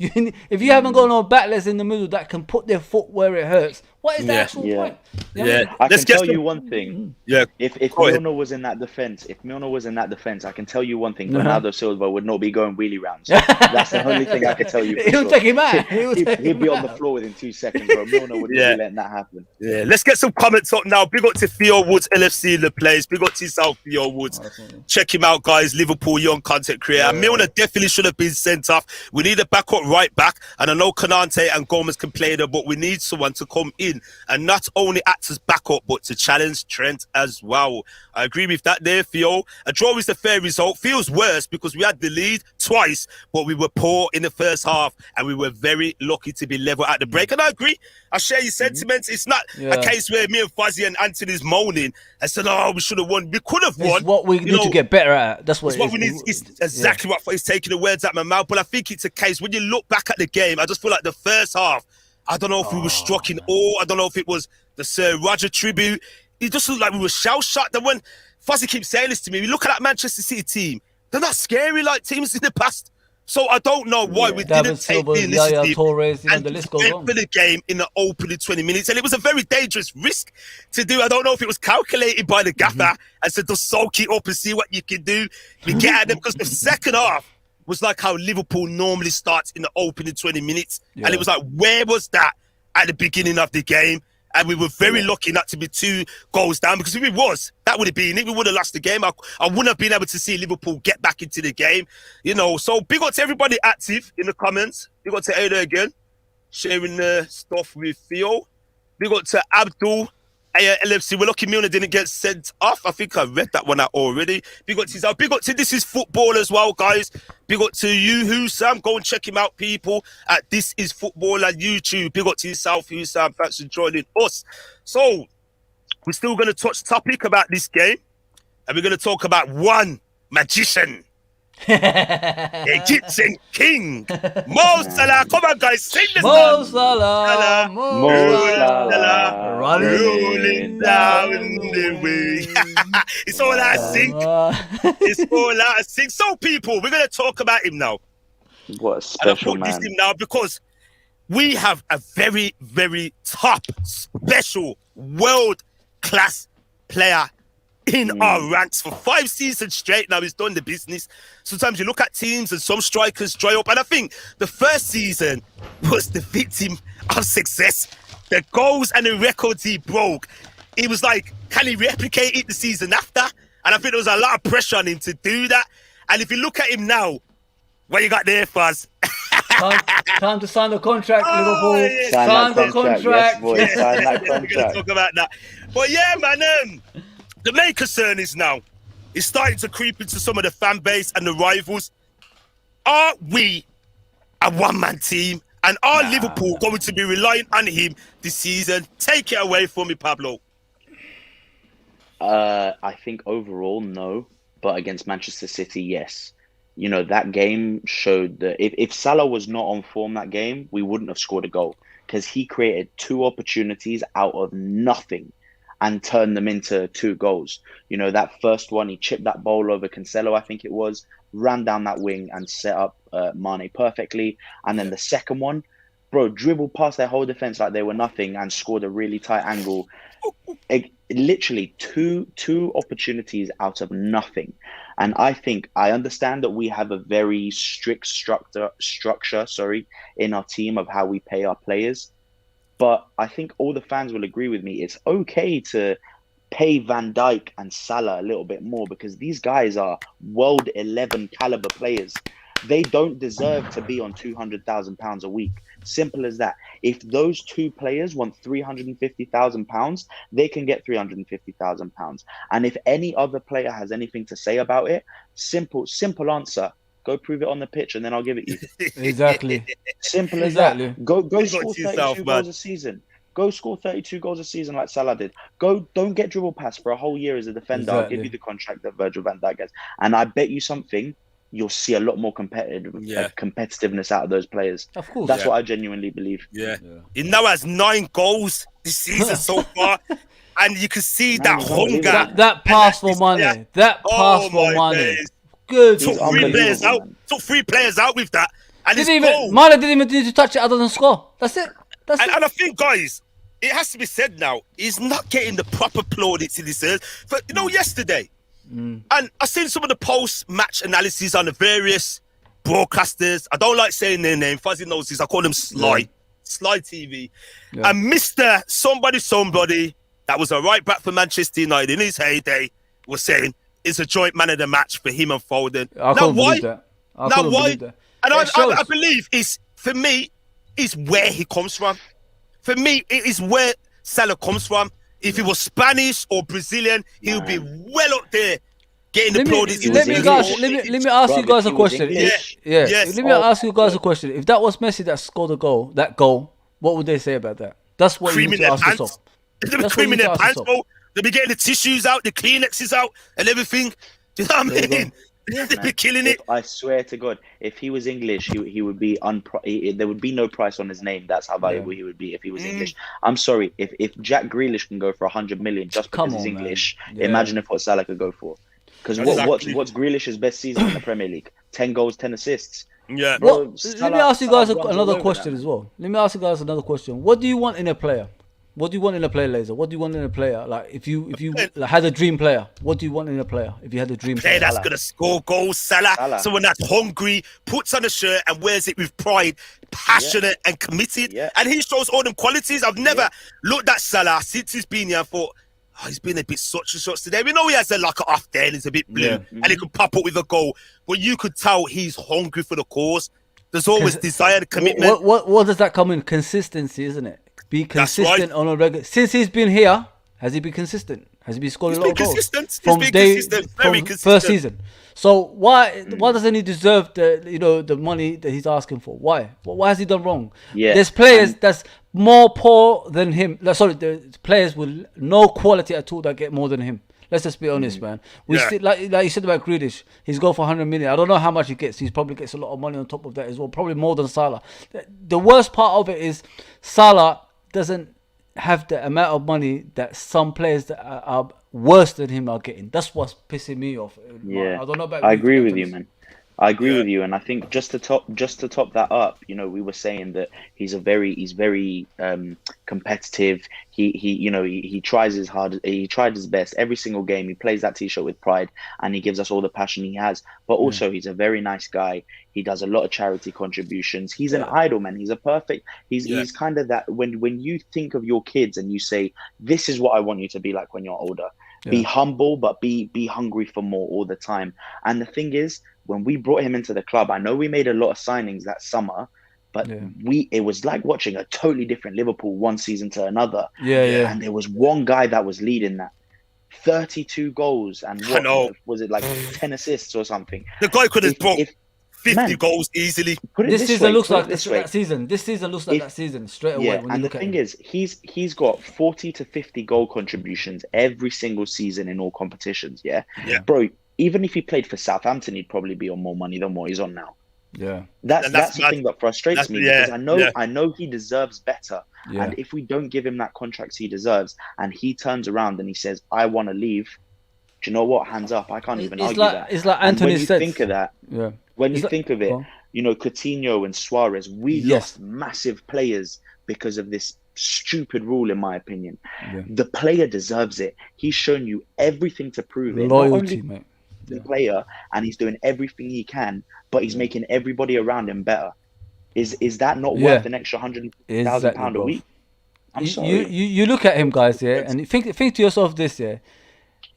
If you haven't got no battlers in the middle that can put their foot where it hurts, what is the actual point? I can tell you one thing. Yeah. If Milner was in that defense, I can tell you one thing. Bernardo Silva would not be going wheelie rounds. That's the only thing I can tell you. He'll take him out. He'd be on the floor within 2 seconds, bro. Milner would not be letting that happen. Yeah, let's get some comments up now. Big up to Theo Woods, LFC in the place. Big up to yourself, Theo Woods. Check him out, guys. Liverpool young content creator. Milner definitely should have been sent off. We need a backup right back. And I know Kanante and Gomez can play there, but we need someone to come in and not only act as backup, but to challenge Trent as well. I agree with that there, Theo. A draw is the fair result. Feels worse because we had the lead twice, but we were poor in the first half and we were very lucky to be level at the break. And I agree. I share your sentiments. It's not a case where me and Fuzzy and Anthony's moaning and said, oh, we should have won. We could have won. It's what we need to get better at. That's what we need. It's exactly what he's taking the words out of my mouth. But I think it's a case when you look back at the game, I just feel like the first half, I don't know if we were struck in awe. I don't know if it was the Sir Roger tribute. It just looked like we were shell-shocked. And when Fuzzy keeps saying this to me, we look at that Manchester City team, they're not scary like teams in the past. So I don't know why we didn't take the initiative and the list goes on. for the game in the opening 20 minutes. And it was a very dangerous risk to do. I don't know if it was calculated by the gaffer and said, just soak it up and see what you can do. We get at them because the second half was like how Liverpool normally starts in the opening 20 minutes. And it was like, where was that at the beginning of the game? And we were very lucky not to be 2 goals down, because if it was, that would have been it. We would have lost the game. I wouldn't have been able to see Liverpool get back into the game. So big up to everybody active in the comments. Big up to Ada again, sharing the stuff with Theo. Big up to Abdul. LFC, we're lucky Milner didn't get sent off. I think I read that one out already. Big up to This Is Football as well, guys. Big up to you, Husam. Go and check him out, people, at This Is Football on YouTube. Big up to yourself, Husam. Thanks for joining us. So, we're still going to touch topic about this game. And we're going to talk about one magician. Egyptian king Mo Salah. Come on, guys, sing this. Mo Salah, Mo Salah, rolling down the way. It's all I sing. It's all I sing. So, people, we're gonna talk about him now. What a special and I put man! This in now because we have a very, very top, special, world-class player in our ranks for 5 seasons straight. Now he's done the business. Sometimes you look at teams and some strikers dry up, and I think the first season was the victim of success. The goals and the records he broke, it was like, can he replicate it the season after? And I think there was a lot of pressure on him to do that. And if you look at him now, what you got there, Fuzz? Time to sign the contract, Liverpool. Yeah. Sign the contract. Yes, boy, sign that We're going to contract. talk about that. But yeah, man, the main concern is now, it's starting to creep into some of the fan base and the rivals. Are we a one-man team? And are Liverpool going to be relying on him this season? Take it away from me, Pablo. I think overall, no. But against Manchester City, yes. That game showed that if Salah was not on form that game, we wouldn't have scored a goal, because he created 2 opportunities out of nothing and turned them into 2 goals. That first one, he chipped that ball over Cancelo, I think it was, ran down that wing and set up Mane perfectly. And then the second one, bro, dribbled past their whole defense like they were nothing and scored a really tight angle. Literally two opportunities out of nothing. And I understand that we have a very strict structure in our team of how we pay our players. But I think all the fans will agree with me. It's okay to pay Van Dijk and Salah a little bit more, because these guys are World 11 caliber players. They don't deserve to be on £200,000 a week. Simple as that. If those 2 players want £350,000, they can get £350,000. And if any other player has anything to say about it, simple answer. Go prove it on the pitch, and then I'll give it you. Exactly. Simple as that. Go score 32 goals a season. Go score 32 goals a season like Salah did. Don't get dribble pass for a whole year as a defender. I'll give you the contract that Virgil van Dijk gets. And I bet you something, you'll see a lot more competitiveness out of those players. Of course. That's what I genuinely believe. Yeah. He now has 9 goals this season so far. And you can see that hunger. That pass for money. That pass for money. Good. Took 3 players out. Took 3 players out with that. And Mane didn't even need to touch it other than score. That's it. And I think, guys, it has to be said now, he's not getting the proper plaudits he deserves. But, yesterday, and I seen some of the post-match analysis on the various broadcasters. I don't like saying their name. Fuzzy knows this. I call them Sly TV. Yeah. And Mr. Somebody that was a right back for Manchester United in his heyday was saying it's a joint man of the match for him and Foden. Now why? And I believe for me, is where he comes from. For me, it is where Salah comes from. If he was Spanish or Brazilian, he would be well up there getting the plaudits. Let me ask you guys a question. Let me ask you guys a question. If that was Messi that scored that goal, what would they say about that? That's what you need to ask yourself. They'll be creaming their pants, bro. They'll be getting the tissues out, the Kleenexes out, and everything. Do you know what I mean? They'd be killing it. I swear to God, if he was English, he would be there would be no price on his name. That's how valuable he would be if he was English. I'm sorry, if Jack Grealish can go for 100 million just because he's English, imagine if what Salah could go for. Because what's Grealish's best season in the Premier League? 10 goals, 10 assists. Yeah. Let me ask you guys another question as well. What do you want in a player? What do you want in a player, Laser? What do you want in a player? Like, if you like, had a dream player, what do you want in a player? If you had a dream Player player, that's Salah. gonna score goals, Salah. Salah. Someone that's hungry, puts on a shirt and wears it with pride, passionate and committed. Yeah. And he shows all them qualities. I've never looked at Salah since he's been here and thought, oh, he's been a bit such and such today. We know he has a like an off day and he's a bit blue and he can pop up with a goal. But you could tell he's hungry for the cause. There's always desire and commitment. What does that come in? Consistency, isn't it? Be consistent on a regular. Since he's been here, has he been consistent? Has he been scoring a lot of goals? Consistent. He's been consistent. Very consistent. First season. So why doesn't he deserve the money that he's asking for? Why? Why has he done wrong? Yeah. There's players that's more poor than him. Sorry, there's players with no quality at all that get more than him. Let's just be honest, man. We see, like you said about Grealish, he's going for 100 million. I don't know how much he gets. He probably gets a lot of money on top of that as well. Probably more than Salah. The worst part of it is Salah doesn't have the amount of money that some players that are worse than him are getting. That's what's pissing me off. Yeah, I don't know about. I agree with you, man. I agree with you, and I think just to top that up, we were saying that he's very competitive. He tries his hard. He tried his best every single game. He plays that t-shirt with pride, and he gives us all the passion he has. But also, he's a very nice guy. He does a lot of charity contributions. He's an idol, man. He's a perfect. He's kind of that. When you think of your kids and you say, "This is what I want you to be like when you're older." Be humble, but be hungry for more all the time. And the thing is, when we brought him into the club, I know we made a lot of signings that summer, but it was like watching a totally different Liverpool one season to another. And there was one guy that was leading that. 32 goals and was it like 10 assists or something? The guy could have brought 50 goals easily. This season looks like that season. This season looks like that season straight away. Yeah, and the thing is, he's got 40 to 50 goal contributions every single season in all competitions. Yeah, bro. Even if he played for Southampton, he'd probably be on more money than what he's on now. Yeah, that's the thing that frustrates me because I know he deserves better. And if we don't give him that contract he deserves, and he turns around and he says, "I want to leave," do you know what? Hands up! I can't even argue that. It's like Anthony said. Think of that. Yeah. When you think of it, Coutinho and Suarez, we lost massive players because of this stupid rule, in my opinion. The player deserves it. He's shown you everything to prove it. Loyalty, mate. The player, and he's doing everything he can, but he's making everybody around him better. Is that not worth an extra £100,000 a week? I'm sorry. You look at him, guys, and think to yourself this,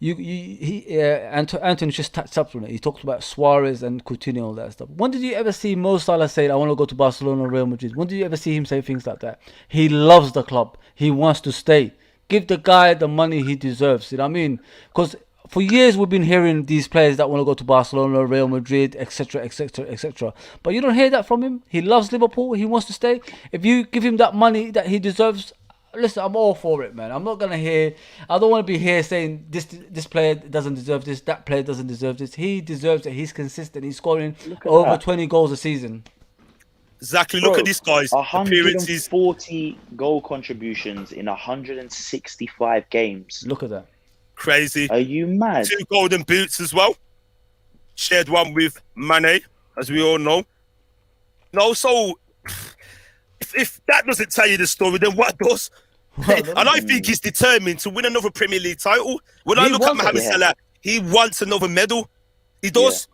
Anthony just touched up on it. He talked about Suarez and Coutinho and all that stuff. When did you ever see Mo Salah say, "I want to go to Barcelona or Real Madrid"? When did you ever see him say things like that? He loves the club. He wants to stay. Give the guy the money he deserves. You know what I mean? Because for years we've been hearing these players that want to go to Barcelona, Real Madrid, etc., etc., etc. But you don't hear that from him. He loves Liverpool. He wants to stay. If you give him that money that he deserves, listen, I'm all for it, man. I'm not gonna hear. I don't want to be here saying this player doesn't deserve this, that player doesn't deserve this. He deserves it. He's consistent. He's scoring over 20 goals a season. Exactly. Look at this guy's appearances. 140 goal contributions in 165 games. Look at that. Crazy. Are you mad? 2 golden boots as well. Shared one with Mane, as we all know. No, so if that doesn't tell you the story, then what does? And I think he's determined to win another Premier League title. When I look at Mohamed Salah, he wants another medal. He does.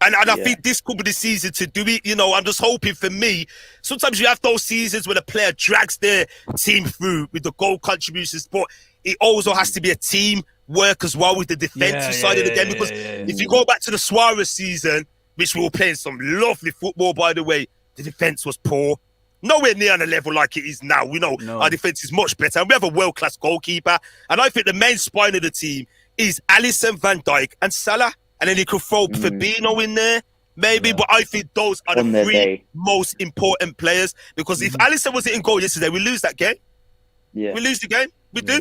And I think this could be the season to do it. I'm just hoping for me. Sometimes you have those seasons when a player drags their team through with the goal contributions, but it also has to be a team work as well with the defensive side of the game. Because if you go back to the Suarez season, which we were playing some lovely football, by the way, the defense was poor. Nowhere near on a level like it is now. Our defense is much better. And we have a world-class goalkeeper. And I think the main spine of the team is Alisson, Van Dijk and Salah. And then you could throw Fabinho in there, maybe. But I think those are the 3 most important players. Because if Alisson wasn't in goal yesterday, we lose that game. We lose the game. We do.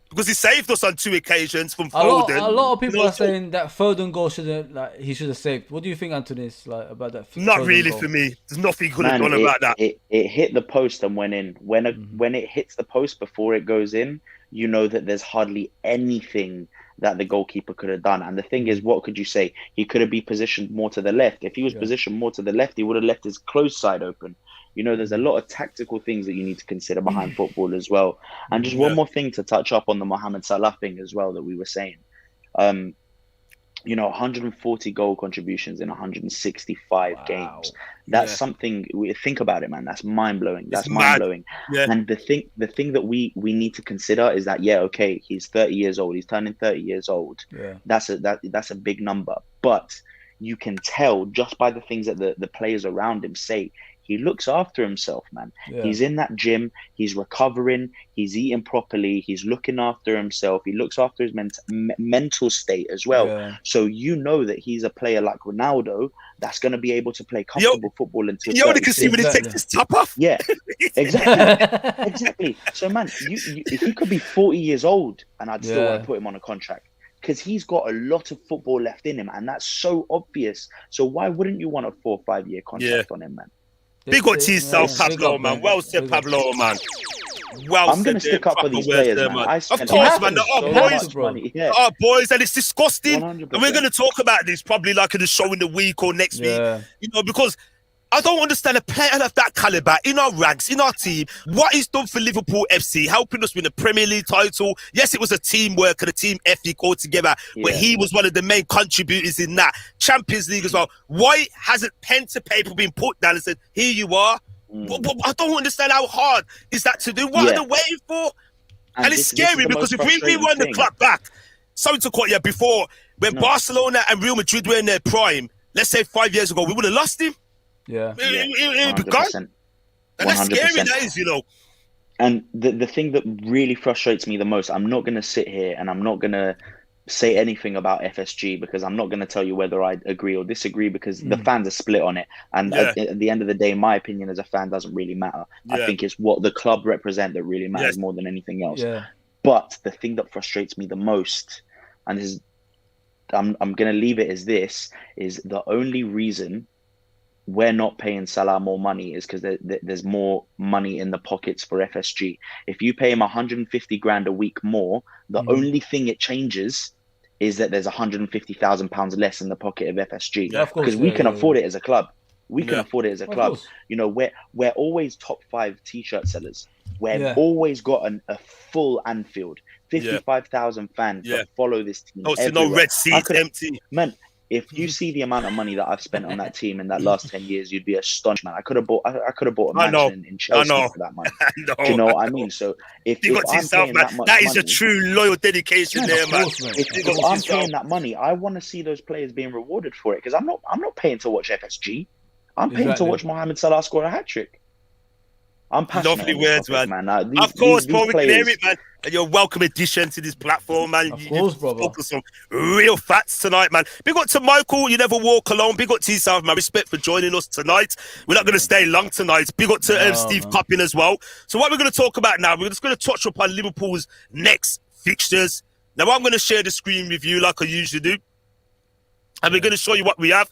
Because he saved us on 2 occasions from Foden. A lot of people are saying that Foden goal he should have saved. What do you think, Anthony, about that? Not Foden really goal? for me. There's nothing could have done about that. It hit the post and went in. When it hits the post before it goes in, you know that there's hardly anything that the goalkeeper could have done. And the thing is, what could you say? He could have been positioned more to the left. If he was positioned more to the left, he would have left his close side open. You know, there's a lot of tactical things that you need to consider behind football as well. And just one more thing to touch up on the Mohamed Salah thing as well that we were saying. You know, 140 goal contributions in 165 games. That's something. Think about it, man. That's mind blowing. That's mind blowing. Yeah. And the thing that we need to consider is that okay, he's 30 years old. He's turning 30 years old. Yeah. That's a big number. But you can tell just by the things that the players around him say. He looks after himself, man. Yeah. He's in that gym. He's recovering. He's eating properly. He's looking after himself. He looks after his mental state as well. Yeah. So you know that he's a player like Ronaldo that's going to be able to play comfortable football until. You only can see when he takes his top off. Yeah, exactly, exactly. So, man, he could be 40 years old, and I'd still want to put him on a contract. Because he's got a lot of football left in him, and that's so obvious. So why wouldn't you want a 4 or 5 year contract on him, man? Big up to yourself, Pablo, man. Well said, Pablo, man. Well I'm going to stick up for these players, man. Of course, man. Our boys, and it's disgusting. 100%. And we're going to talk about this probably like in the show in the week or next week. You know, because I don't understand a player of that caliber in our ranks, in our team, what he's done for Liverpool FC, helping us win the Premier League title. Yes, it was a teamwork and a team ethic all together, but he was one of the main contributors in that. Champions League as well. Why hasn't pen to paper been put down and said, here you are? But I don't understand how hard is that to do. What are they waiting for? And it's scary because if we rewind the clock back, sorry to cut you, before, when Barcelona and Real Madrid were in their prime, let's say 5 years ago, we would have lost him. Yeah, it'd be gone. And that's scary, that is, you know. And the thing that really frustrates me the most, I'm not going to sit here and I'm not going to say anything about FSG because I'm not going to tell you whether I agree or disagree because the fans are split on it. And at the end of the day, my opinion as a fan doesn't really matter. I think it's what the club represent that really matters more than anything else. But the thing that frustrates me the most, and this is, I'm going to leave it as this, is the only reason we're not paying Salah more money is because there's more money in the pockets for FSG. If you pay him 150 grand a week more, the only thing it changes is that there's 150,000 pounds less in the pocket of FSG. Because we can afford it as a club. We can afford it as a club. You know, we're always top 5 t-shirt sellers. We've always got a full Anfield. 55,000 fans that follow this team. No red seats empty. Man, if you see the amount of money that I've spent on that team in that last 10 years, you'd be astonished, man. I could have bought a mansion in Chelsea for that money. Do you know what I mean? So if I'm paying that much that is a true loyal dedication there, man. If I'm paying that money, I want to see those players being rewarded for it because I'm not paying to watch FSG. I'm paying to watch Mohamed Salah score a hat-trick. I'm passionate. Lovely words, man. Of course, bro, we can hear it, man. And you're a welcome addition to this platform, man. Of course, brother. Focus on real facts tonight, man. Big up to Michael. You never walk alone. Big up to yourself, man. Respect for joining us tonight. We're not going to stay long tonight. Big up to Steve Coppin as well. So what we're going to talk about now, we're just going to touch upon Liverpool's next fixtures. Now, I'm going to share the screen with you like I usually do. And we're going to show you what we have.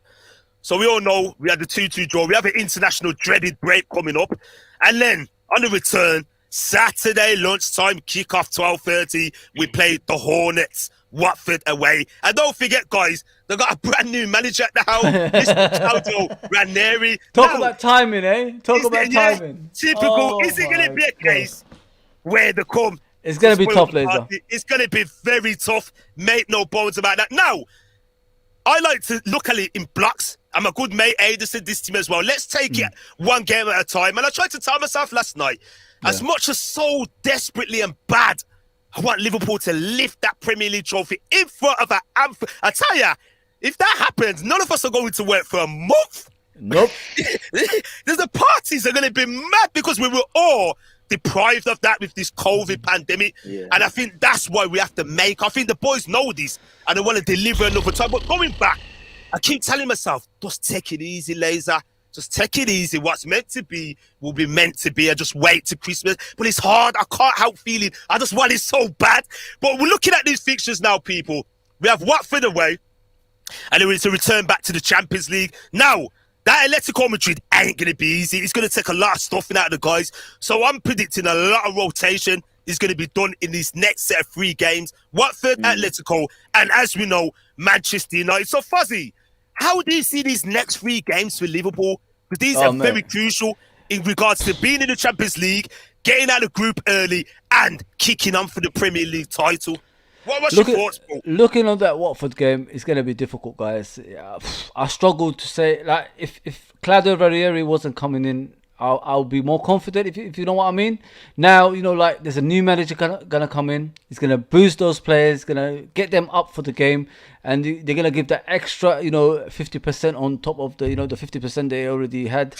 So we all know we had the 2-2 draw. We have an international dreaded break coming up. And then, on the return, Saturday lunchtime, kickoff 12:30, we played the Hornets, Watford away. And don't forget, guys, they got a brand new manager at the helm, Mr. Claudio Ranieri. Talk about timing, eh? Talk about timing. Typical. Is it going to be a case where they come? It's going to be tough, Laser. It's going to be very tough. Make no bones about that. Now, I like to look at it in blocks. I'm a good mate. Ada said this to me as well. Let's take it one game at a time. And I tried to tell myself last night, as much as so desperately and bad, I want Liverpool to lift that Premier League trophy in front of an Anfield. I tell you, if that happens, none of us are going to work for a month. Nope. The parties are going to be mad because we were all deprived of that with this COVID pandemic. And I think that's why we have to I think the boys know this and they want to deliver another time. But going back, I keep telling myself, just take it easy, Laser. Just take it easy. What's meant to be will be meant to be. I just wait till Christmas. But it's hard. I can't help feeling. I just want it so bad. But we're looking at these fixtures now, people. We have Watford away. And then we need to return back to the Champions League. Now, that Atletico Madrid ain't going to be easy. It's going to take a lot of stuffing out of the guys. So I'm predicting a lot of rotation is going to be done in these next set of 3 games. Watford, Atletico, and as we know, Manchester United. So, Fuzzy, how do you see these next 3 games for Liverpool? Because these are very crucial. in regards to being in the Champions League, getting out of the group early, and kicking on for the Premier League title? What's your thoughts, Paul? Looking at that Watford game, it's going to be difficult, guys. I struggle to say, like, if Claudio Ranieri wasn't coming in, I'll be more confident, if you know what I mean. Now, you know, like, there's a new manager gonna come in. He's gonna boost those players, gonna get them up for the game, and they're gonna give that extra, you know, 50% on top of the, you know, the 50% they already had.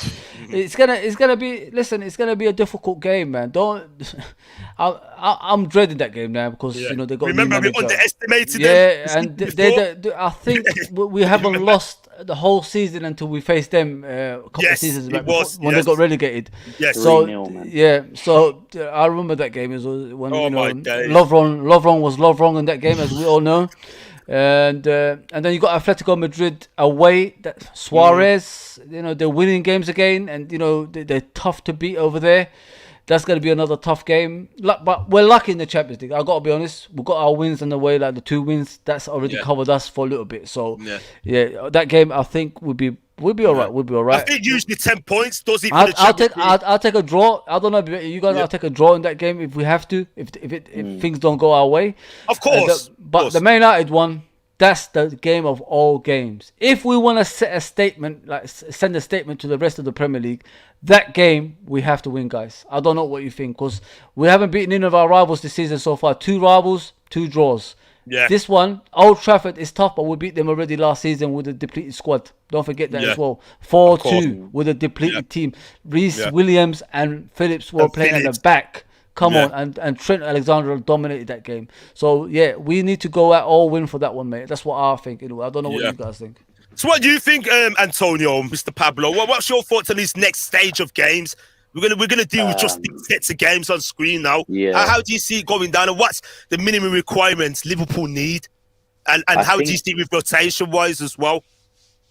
It's gonna be. Listen, it's gonna be a difficult game, man. I'm dreading that game now because you know they got. Remember, we underestimated them. Yeah, and I think we haven't lost the whole season until we faced them a couple of seasons back when they got relegated. Yes. So 3-0, man. yeah, so I remember that game as well when Lovron was Lovron in that game, as we all know. And then you got Atletico Madrid away. That Suarez, you know, they're winning games again, and you know they're tough to beat over there. That's going to be another tough game. But we're lucky in the Champions League. I got to be honest. We've got our wins on the way, like the 2 wins. That's already covered us for a little bit. So, yeah, that game, I think, we'll be all right. We'll be all right. I think usually 10 points does it for I'll the Champions League. I'll take a draw. I don't know if you guys. I'll take a draw in that game if we have to. If things don't go our way. Of course. But the Man United one, that's the game of all games. If we want to set a statement, like send a statement to the rest of the Premier League, that game we have to win, guys. I don't know what you think, because we haven't beaten any of our rivals this season so far. 2 rivals, 2 draws. Yeah. This one, Old Trafford is tough, but we beat them already last season with a depleted squad. Don't forget that as well. 4-2 with a depleted team. Reece Williams and Phillips were playing at the back. Come on, and Trent Alexander dominated that game. So, yeah, we need to go out all win for that one, mate. That's what I think. Anyway. I don't know what you guys think. So what do you think, Antonio, Mr. Pablo? What's your thoughts on this next stage of games? We're gonna deal with just these sets of games on screen now. Yeah. How do you see it going down, and what's the minimum requirements Liverpool need, and how do you see it with rotation-wise as well?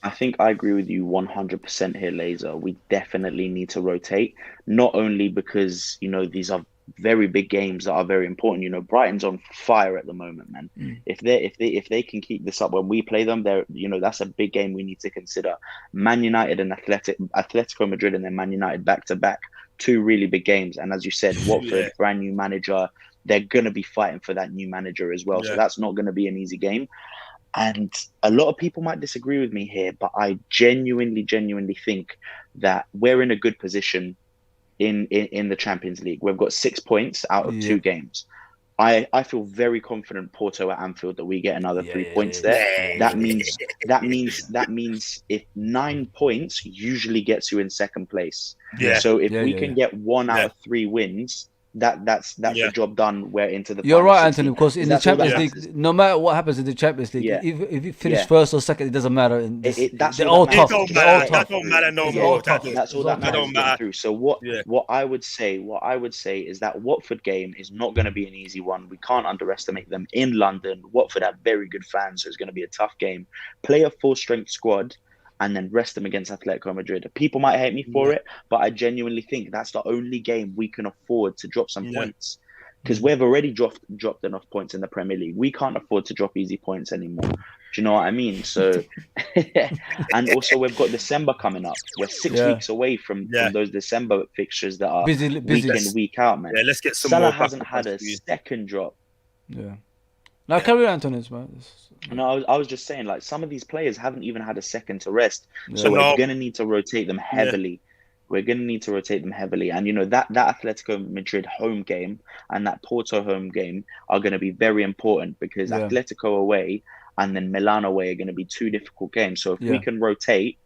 I think I agree with you 100% here, Laser. We definitely need to rotate, not only because, you know, these are very big games that are very important. You know, Brighton's on fire at the moment, man. If they can keep this up when we play them, they're, you know, that's a big game we need to consider. Man United and Atletico Madrid and then Man United back to back, 2 really big games. And as you said, Watford, brand new manager, they're gonna be fighting for that new manager as well. So that's not gonna be an easy game. And a lot of people might disagree with me here, but I genuinely think that we're in a good position in the Champions League. We've got 6 points out of 2 games. I feel very confident Porto at Anfield that we get another 3 points there. That means if 9 points usually gets you in second place. So if we can get 1 out of 3 wins, that's the job done. We're into the. You're right, Anthony, because in the Champions League, no matter what happens in the Champions League, if you finish first or second, it doesn't matter. They're all tough. That don't matter no more. That's all that matters. So what I would say is that Watford game is not going to be an easy one. We can't underestimate them in London. Watford have very good fans, so it's going to be a tough game. Play a full strength squad, and then rest them against Atletico Madrid. People might hate me for it, but I genuinely think that's the only game we can afford to drop some points, because we've already dropped enough points in the Premier League. We can't afford to drop easy points anymore. Do you know what I mean? So, and also we've got December coming up. We're 6 weeks away from those December fixtures that are busy. Week in, week out, man. Yeah, let's get some Salah more. hasn't had a second drop. Yeah. Now carry on, Anthony, man. No, I was just saying, like, some of these players haven't even had a second to rest. So we're going to need to rotate them heavily. We're going to need to rotate them heavily. And, you know, that Atletico Madrid home game and that Porto home game are going to be very important, because Atletico away and then Milan away are going to be 2 difficult games. So if we can rotate,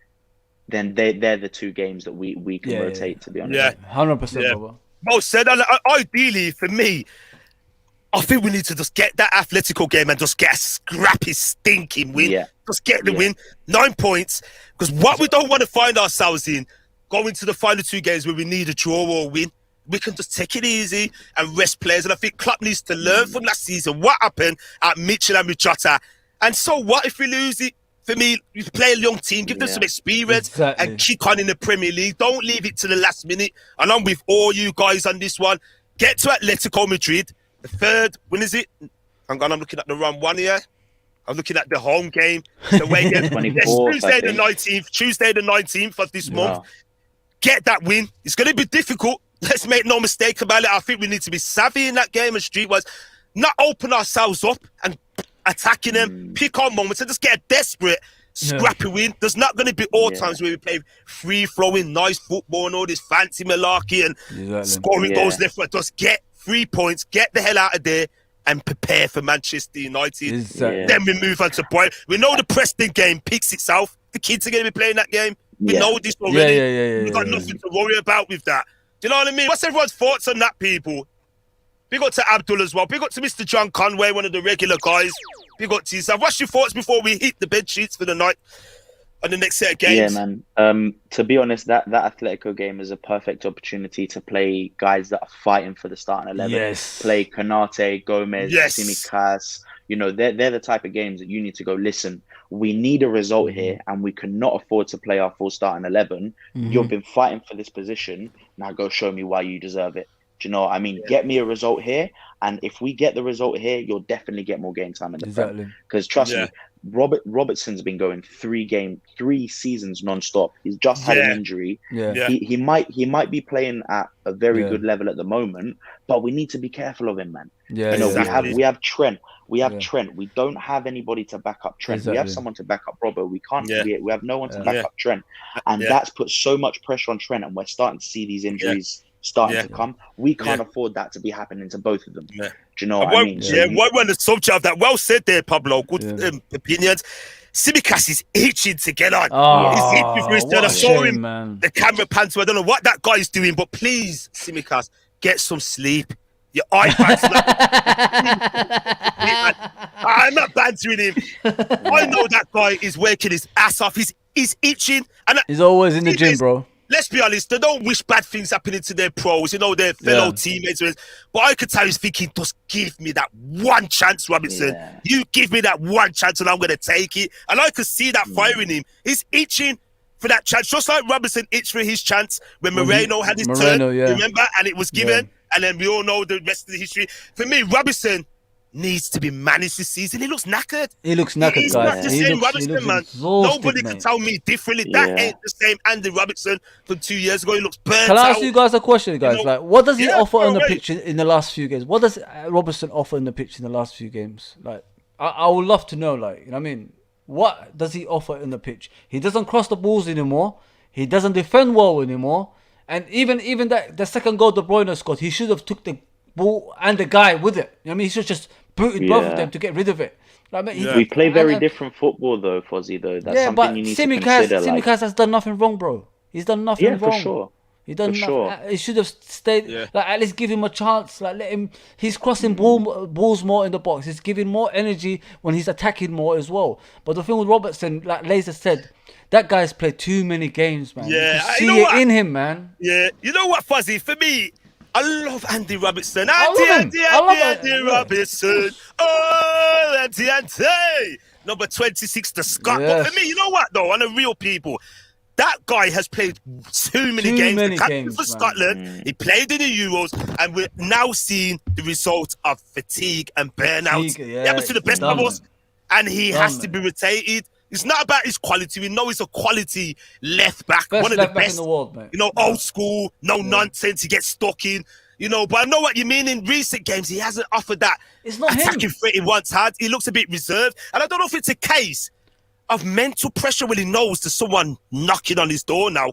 then they're the 2 games that we can rotate, to be honest. Yeah, 100%. Well said. Ideally, for me, I think we need to just get that Atletico game and just get a scrappy, stinking win. Just get the win. 9 points. Because what we don't want to find ourselves in, going to the final 2 games where we need a draw or a win, we can just take it easy and rest players. And I think Klopp needs to learn from last season what happened at Mitchell and Jota. And so what if we lose it? For me, you play a young team, give them some experience and kick on in the Premier League. Don't leave it to the last minute. And I'm with all you guys on this one. Get to Atletico Madrid. The third, when is it? Hang on, I'm looking at the wrong one here. I'm looking at the home game. The way Tuesday the 19th of this month. get that win. It's going to be difficult. Let's make no mistake about it. I think we need to be savvy in that game and streetwise, not open ourselves up and attacking them, pick our moments and just get a desperate, scrappy win. There's not going to be all times where we play free-flowing, nice football and all this fancy malarkey and scoring goals left. But just get 3 points, get the hell out of there and prepare for Manchester United. Then we move on to point. We know the Preston game picks itself. The kids are going to be playing that game. We know this already. We've got nothing to worry about with that. Do you know what I mean? What's everyone's thoughts on that, people? Big up to Abdul as well. Big up to Mr. John Conway, one of the regular guys. Big up to yourself. What's your thoughts before we hit the bed sheets for the night on the next set of games? Yeah, man. To be honest, that Atletico game is a perfect opportunity to play guys that are fighting for the starting 11. Yes. Play Konate, Gomez, Tsimikas. You know, they're the type of games that you need to go, listen, we need a result here and we cannot afford to play our full starting 11. You've been fighting for this position. Now go show me why you deserve it. Do you know what I mean? Get me a result here. And if we get the result here, you'll definitely get more game time in the Prem. Because trust me, Robertson's been going 3 seasons non-stop. He's just had an injury. He might be playing at a very good level at the moment, but we need to be careful of him, man. We have Trent. We have Trent. We don't have anybody to back up Trent. We have someone to back up Robbo. We can't we have no one to back up Trent. And that's put so much pressure on Trent, and we're starting to see these injuries starting to come. We can't afford that to be happening to both of them. Do you know what I mean? While we're on the subject of that, well said there, Pablo. Good opinions. Tsimikas is itching to get on. He's itching for his turn. I saw him, the camera pans. I don't know what that guy is doing, but please, Tsimikas, get some sleep. Your iPad's I'm not bantering him. I know that guy is working his ass off. He's itching. And he's always in the gym, bro. Let's be honest, they don't wish bad things happening to their pros, you know, their fellow teammates. But I could tell he's thinking, just give me that one chance, Robinson. You give me that one chance and I'm going to take it. And I could see that fire in him. He's itching for that chance, just like Robinson itched for his chance when Moreno had his turn, remember? And it was given. And then we all know the rest of the history. For me, Robinson needs to be managed this season. He looks knackered. He's guys. Not the same Robinson, man. Nobody can tell me differently. That ain't the same Andy Robertson from 2 years ago. He looks burnt out. Can I ask you guys a question, guys? Like, what does he offer on the pitch in the last few games? What does Robertson offer in the pitch in the last few games? Like, I would love to know, like, you know what I mean? What does he offer in the pitch? He doesn't cross the balls anymore. He doesn't defend well anymore. And even that the second goal De Bruyne scored, he should have took the ball and the guy with it. You know what I mean? He should have just booted both of them to get rid of it. I mean, we play very different football, though, Fozzie, though. That's something you need to consider. Tsimikas has done nothing wrong, bro. He's done nothing wrong. For sure. He done nothing. He should have stayed. Like, at least give him a chance. Like, let him. He's crossing balls more in the box. He's giving more energy when he's attacking more as well. But the thing with Robertson, like Laser said, that guy's played too many games, man. Yeah, you see it in him, man. Yeah, you know what, Fuzzy? For me, I love Andy Robertson. Andy Robertson. Oh, Andy. Number 26, the Scot. But for me, you know what, though? On the real people, that guy has played too many games for Scotland. He played in the Euros, and we're now seeing the result of fatigue and burnout. He happens to the best of us, and he has to be rotated. It's not about his quality. We know he's a quality left back, one of the best in the world, mate. You know, old school, no nonsense. He gets stuck in. You know, but I know what you mean. In recent games, he hasn't offered that attacking threat he once had. He looks a bit reserved, and I don't know if it's a case of mental pressure when he knows there's someone knocking on his door now,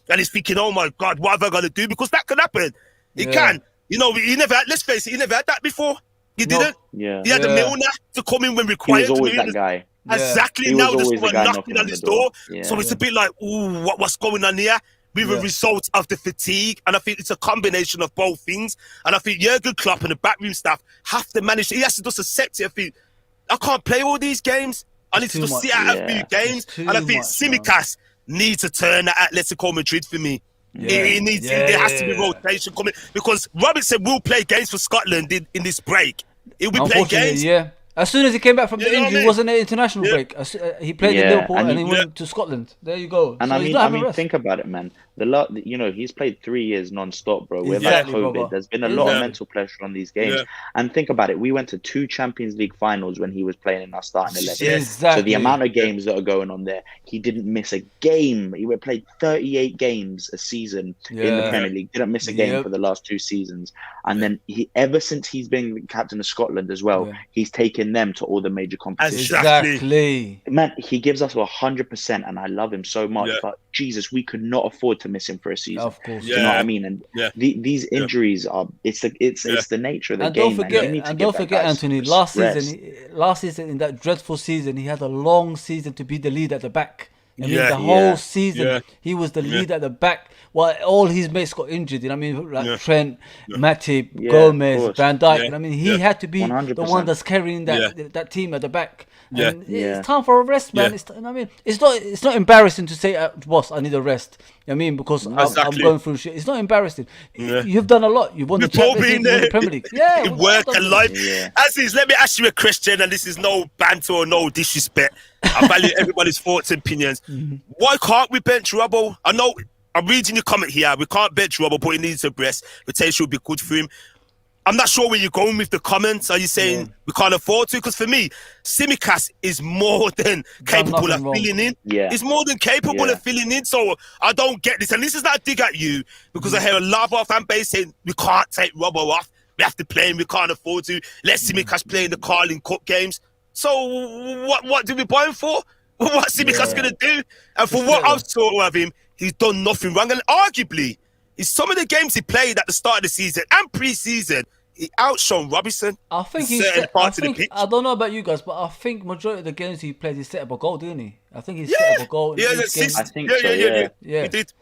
and he's thinking, "Oh my God, what have I got to do?" Because that can happen. It can. You know, he never had, let's face it, he never had that before. He didn't. He had a Milner to come in when required. He was always that guy. Exactly. Now there's someone knocking on his door. So it's a bit like, ooh, what's going on here? With a result of the fatigue. And I think it's a combination of both things. And I think Jurgen Klopp and the backroom staff have to manage. He has to just accept it. I think, I can't play all these games. I need to just sit out a few games. And I think Tsimikas needs a turn at Atletico Madrid for me. There has to be rotation coming. Because Robinson will play games for Scotland in this break. He'll be playing games. As soon as he came back from the injury, it wasn't an international break. He played in Liverpool and he went to Scotland. There you go. And so I mean, think about it, man. He's played 3 years non-stop, bro. With Exactly, like COVID, brother. there's been a lot Yeah. of mental pressure on these games. Yeah. And think about it, we went to 2 Champions League finals when he was playing in our starting 11. Yeah. Exactly. So the amount of games that are going on there, he didn't miss a game. He played 38 games a season in the Yeah. Premier League. Didn't miss a game Yep. for the last 2 seasons. And then ever since he's been captain of Scotland as well, Yeah. he's taken them to all the major competitions. Exactly. Man, he gives us 100%, and I love him so much. Yeah. But Jesus, we could not afford to miss him for a season. Of course. Do you know what Yeah. I mean? And Yeah. these injuries are it's the nature of the And game. don't forget, man. You need to and give don't that forget, guy Anthony. rest. Last season, in that dreadful season, he had a long season to be the lead at the back. I mean, Yeah. the whole Yeah. season, Yeah. he was the lead at the back. While all his mates got injured, you know what I mean? Like Yeah. Trent, Matip, Yeah, of Gomez, course. Van Dijk. Yeah. You know what I mean? He Yeah. had to be the 100%. one that's carrying that Yeah. that team at the back. Yeah. And Yeah. it's time for a rest, man. Yeah. It's, you know what I mean, it's not embarrassing to say, boss, I need a rest. You know what I mean, because I'm Exactly. going through shit. It's not embarrassing. Yeah. You've done a lot. You've won the We've all Champions been League, you won there. the Premier League. Yeah, In we've work all and done life. Yeah. Aziz, let me ask you a question, and this is no banter or no disrespect. I value everybody's thoughts and opinions. Why can't we bench Robbo? I know I'm reading your comment here. We can't bench Robbo, but he needs a rest. Rotation would be good for him. I'm not sure where you're going with the comments. Are you saying we can't afford to? Because for me, Tsimikas is more than capable of nothing wrong. filling in. Yeah. He's more than capable Yeah. of filling in. So I don't get this. And this is not a dig at you, because I hear a lot of our fan base saying we can't take Robbo off. We have to play him. We can't afford to. Let Tsimikas play in the Carling Cup games. So what do we buy him for? What's Tsimikas going to do? And for what I've saw of him, he's done nothing wrong. And arguably, in some of the games he played at the start of the season and pre-season, he outshone Robinson. I think in he's certain set, parts of the pitch. I don't know about you guys, but I think majority of the games he played, he set up a goal, didn't he? I think he set up a goal in Yeah, each that's game. six. I think yeah, so, yeah. Yeah. He did.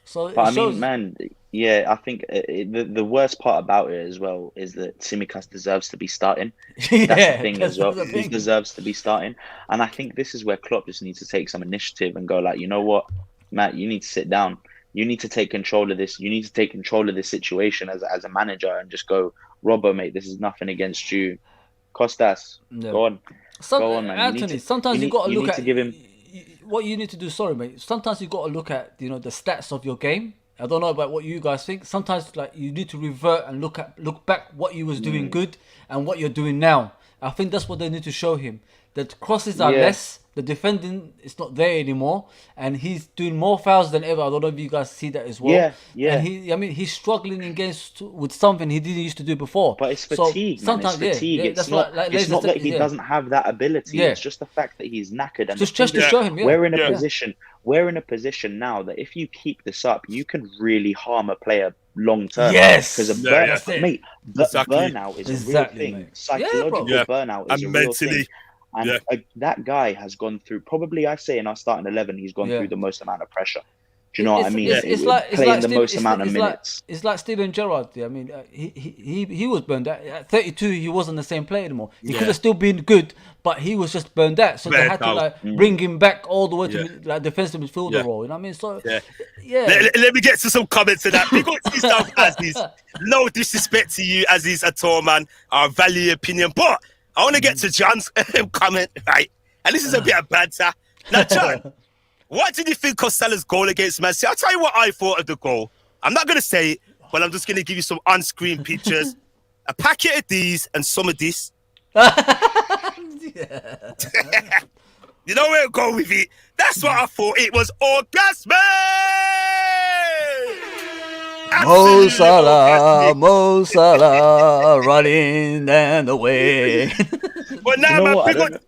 So it But I shows, mean, man, yeah, I think the worst part about it as well is that Tsimikas deserves to be starting. That's the thing as well. the He thing. deserves to be starting. And I think this is where Klopp just needs to take some initiative and go like, you know what, Matt, you need to sit down. You need to take control of this. You need to take control of this situation as a manager and just go, Robbo, mate, this is nothing against you. Costas, go on. Go on, man. Anthony, sometimes you got to you look need at to give him. what you need to do. Sorry, mate. Sometimes you got to look at the stats of your game. I don't know about what you guys think. Sometimes like you need to revert and look back what you was doing good and what you're doing now. I think that's what they need to show him. That crosses are Yeah. less. The defending is not there anymore, and he's doing more fouls than ever. I don't know if you guys see that as well. Yeah. And he's struggling in games with something he didn't used to do before. But it's So fatigue, man. sometimes, It's fatigue. Yeah, It's that's not, like it's not that he yeah. doesn't have that ability. Yeah. It's just the fact that he's knackered. And Just the to thing is, show him. Yeah. we're in a Yeah. position. We're in a position now that if you keep this up, you can really harm a player long term. Yes. because of Yeah, that's it. mate, Exactly. burnout is Exactly, a real thing. mate. Psychological Yeah. burnout is And a real mentally. thing. And Yeah. that guy has gone through, probably I say in our starting 11, he's gone Yeah. through the most amount of pressure. Do you know what I mean? It's Playing like the most amount of minutes. It's like Steven Gerrard. I mean, he was burned out. At 32, he wasn't the same player anymore. He Yeah. could have still been good, but he was just burned out. So they Burnt had to out. like bring him back all the way to Yeah. like defensive midfielder Yeah. role. You know what I mean? So Yeah. yeah. Let me get to some comments to that. Big up to yourself, Aziz. No disrespect to you, Aziz at all, man. I value your opinion. But I want to get to John's comment, right? And this is a bit of banter. Now, John, what did you think of Salah's goal against Man City? I'll tell you what I thought of the goal. I'm not going to say it, but I'm just going to give you some on-screen pictures. A packet of these and some of this. You know where to go with it. That's what I thought. It was orgasmic. Mo Absolutely Salah, Mo Salah, running down the way. But now, You know man, what? big up-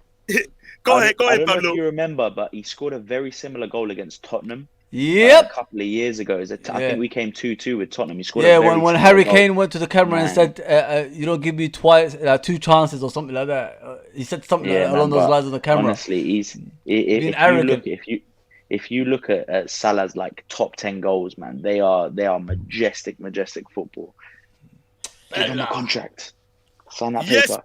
go ahead, I don't know if Pablo. you remember, but he scored a very similar goal against Tottenham a Yep. couple of years ago. I Yeah. think we came 2-2 with Tottenham. He scored Yeah, a very when similar Harry goal. Kane went to the camera and Man. said, "You don't give me twice, 2 chances or something like that." He said something Yeah, along man, those but lines on the camera. Honestly, Being arrogant. if you look at Salah's like top 10 goals, man, they are majestic football. Give him a contract. Sign that Yes. paper.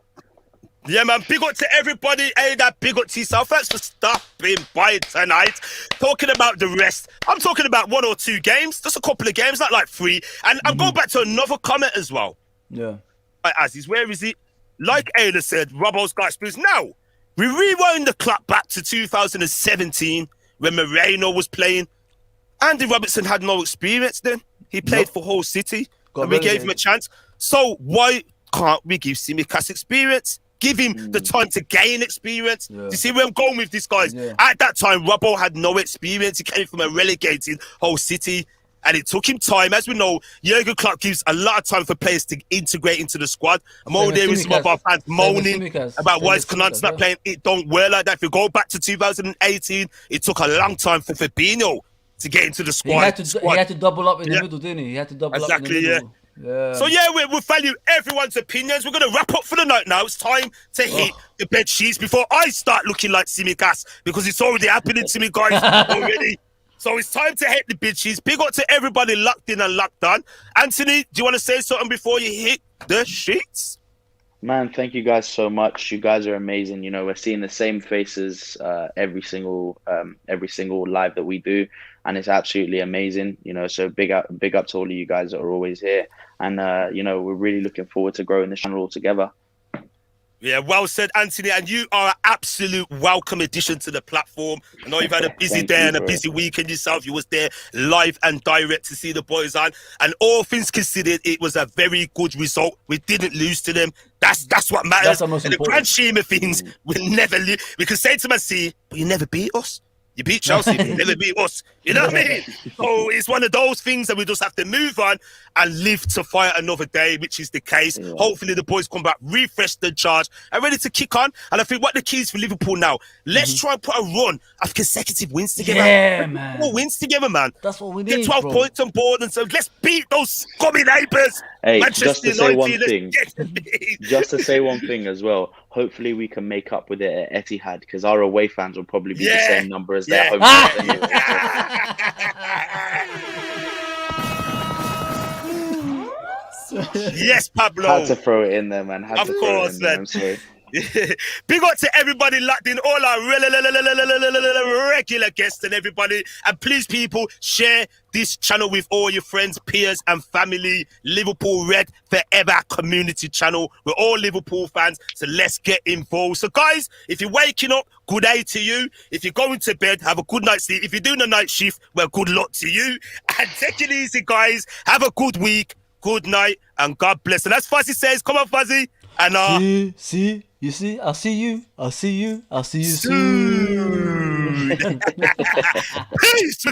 Yeah, man, big up to everybody. Hey, that big up to yourself. Thanks for stopping by tonight. Talking about the rest. I'm talking about 1 or 2 games. Just a couple of games, not like 3. And I'm going back to another comment as well. Yeah. Right, Aziz, where is it? Like Ayla said, Robbo's got experience. Now, we rewind the clock back to 2017 when Moreno was playing. Andy Robertson had no experience then. He played for Hull City, and we gave him a chance. So why can't we give Tsimikas experience? Give him the time to gain experience. Do you see where I'm going with this, guys? At that time, Robbo had no experience. He came from a relegated Hull City, and it took him time. As we know, Jurgen Klopp gives a lot of time for players to integrate into the squad. I'm all there with some of our fans moaning about why is Konate not playing. It don't work like that. If you go back to 2018, it took a long time for Fabinho to get into the squad. He had to double up in the middle, didn't he? He had to double up in the middle. Yeah. So we'll value everyone's opinions. We're going to wrap up for the night now. It's time to hit the bed sheets before I start looking like Tsimikas, because it's already happening to me, guys, already. So it's time to hit the bed sheets. Big up to everybody locked in and locked on. Anthony, do you want to say something before you hit the sheets? Man, thank you guys so much. You guys are amazing. You know, we're seeing the same faces every single live that we do, and it's absolutely amazing. You know, so big up to all of you guys that are always here, and you know, we're really looking forward to growing this channel all together. Yeah, well said, Anthony, and you are an absolute welcome addition to the platform. I know you've had a busy day and a busy weekend yourself. You was there live and direct to see the boys on, and all things considered, it was a very good result. We didn't lose to them. That's what matters. That's the in the grand scheme of things, we'll never lose. We can say to Man City, but you never beat us. You beat Chelsea, but you never beat us. You know what I mean? So it's one of those things that we just have to move on and live to fight another day, which is the case. Yeah. Hopefully the boys come back refreshed and charged and ready to kick on. And I think what the key is for Liverpool now, let's try and put a run of consecutive wins together. Yeah, man. More wins together, man. That's what we need, Get 12 points on board, and so let's beat those scummy neighbours. Hey, Manchester just to say one United, thing. Just to say one thing as well. Hopefully we can make up with it at Etihad, because our away fans will probably be the same number as their home fans. Yes, Pablo. Had to throw it in there, man. Of course, man. I'm sorry. Big up to everybody locked in, all our regular guests and everybody. And please, people, share this channel with all your friends, peers, and family. Liverpool Red Forever community channel. We're all Liverpool fans, so let's get involved. So, guys, if you're waking up, good day to you. If you're going to bed, have a good night's sleep. If you're doing a night shift, well, good luck to you. And take it easy, guys. Have a good week, good night, and God bless. And as Fuzzy says, come on, Fuzzy. And you see, I'll see you soon. Peace.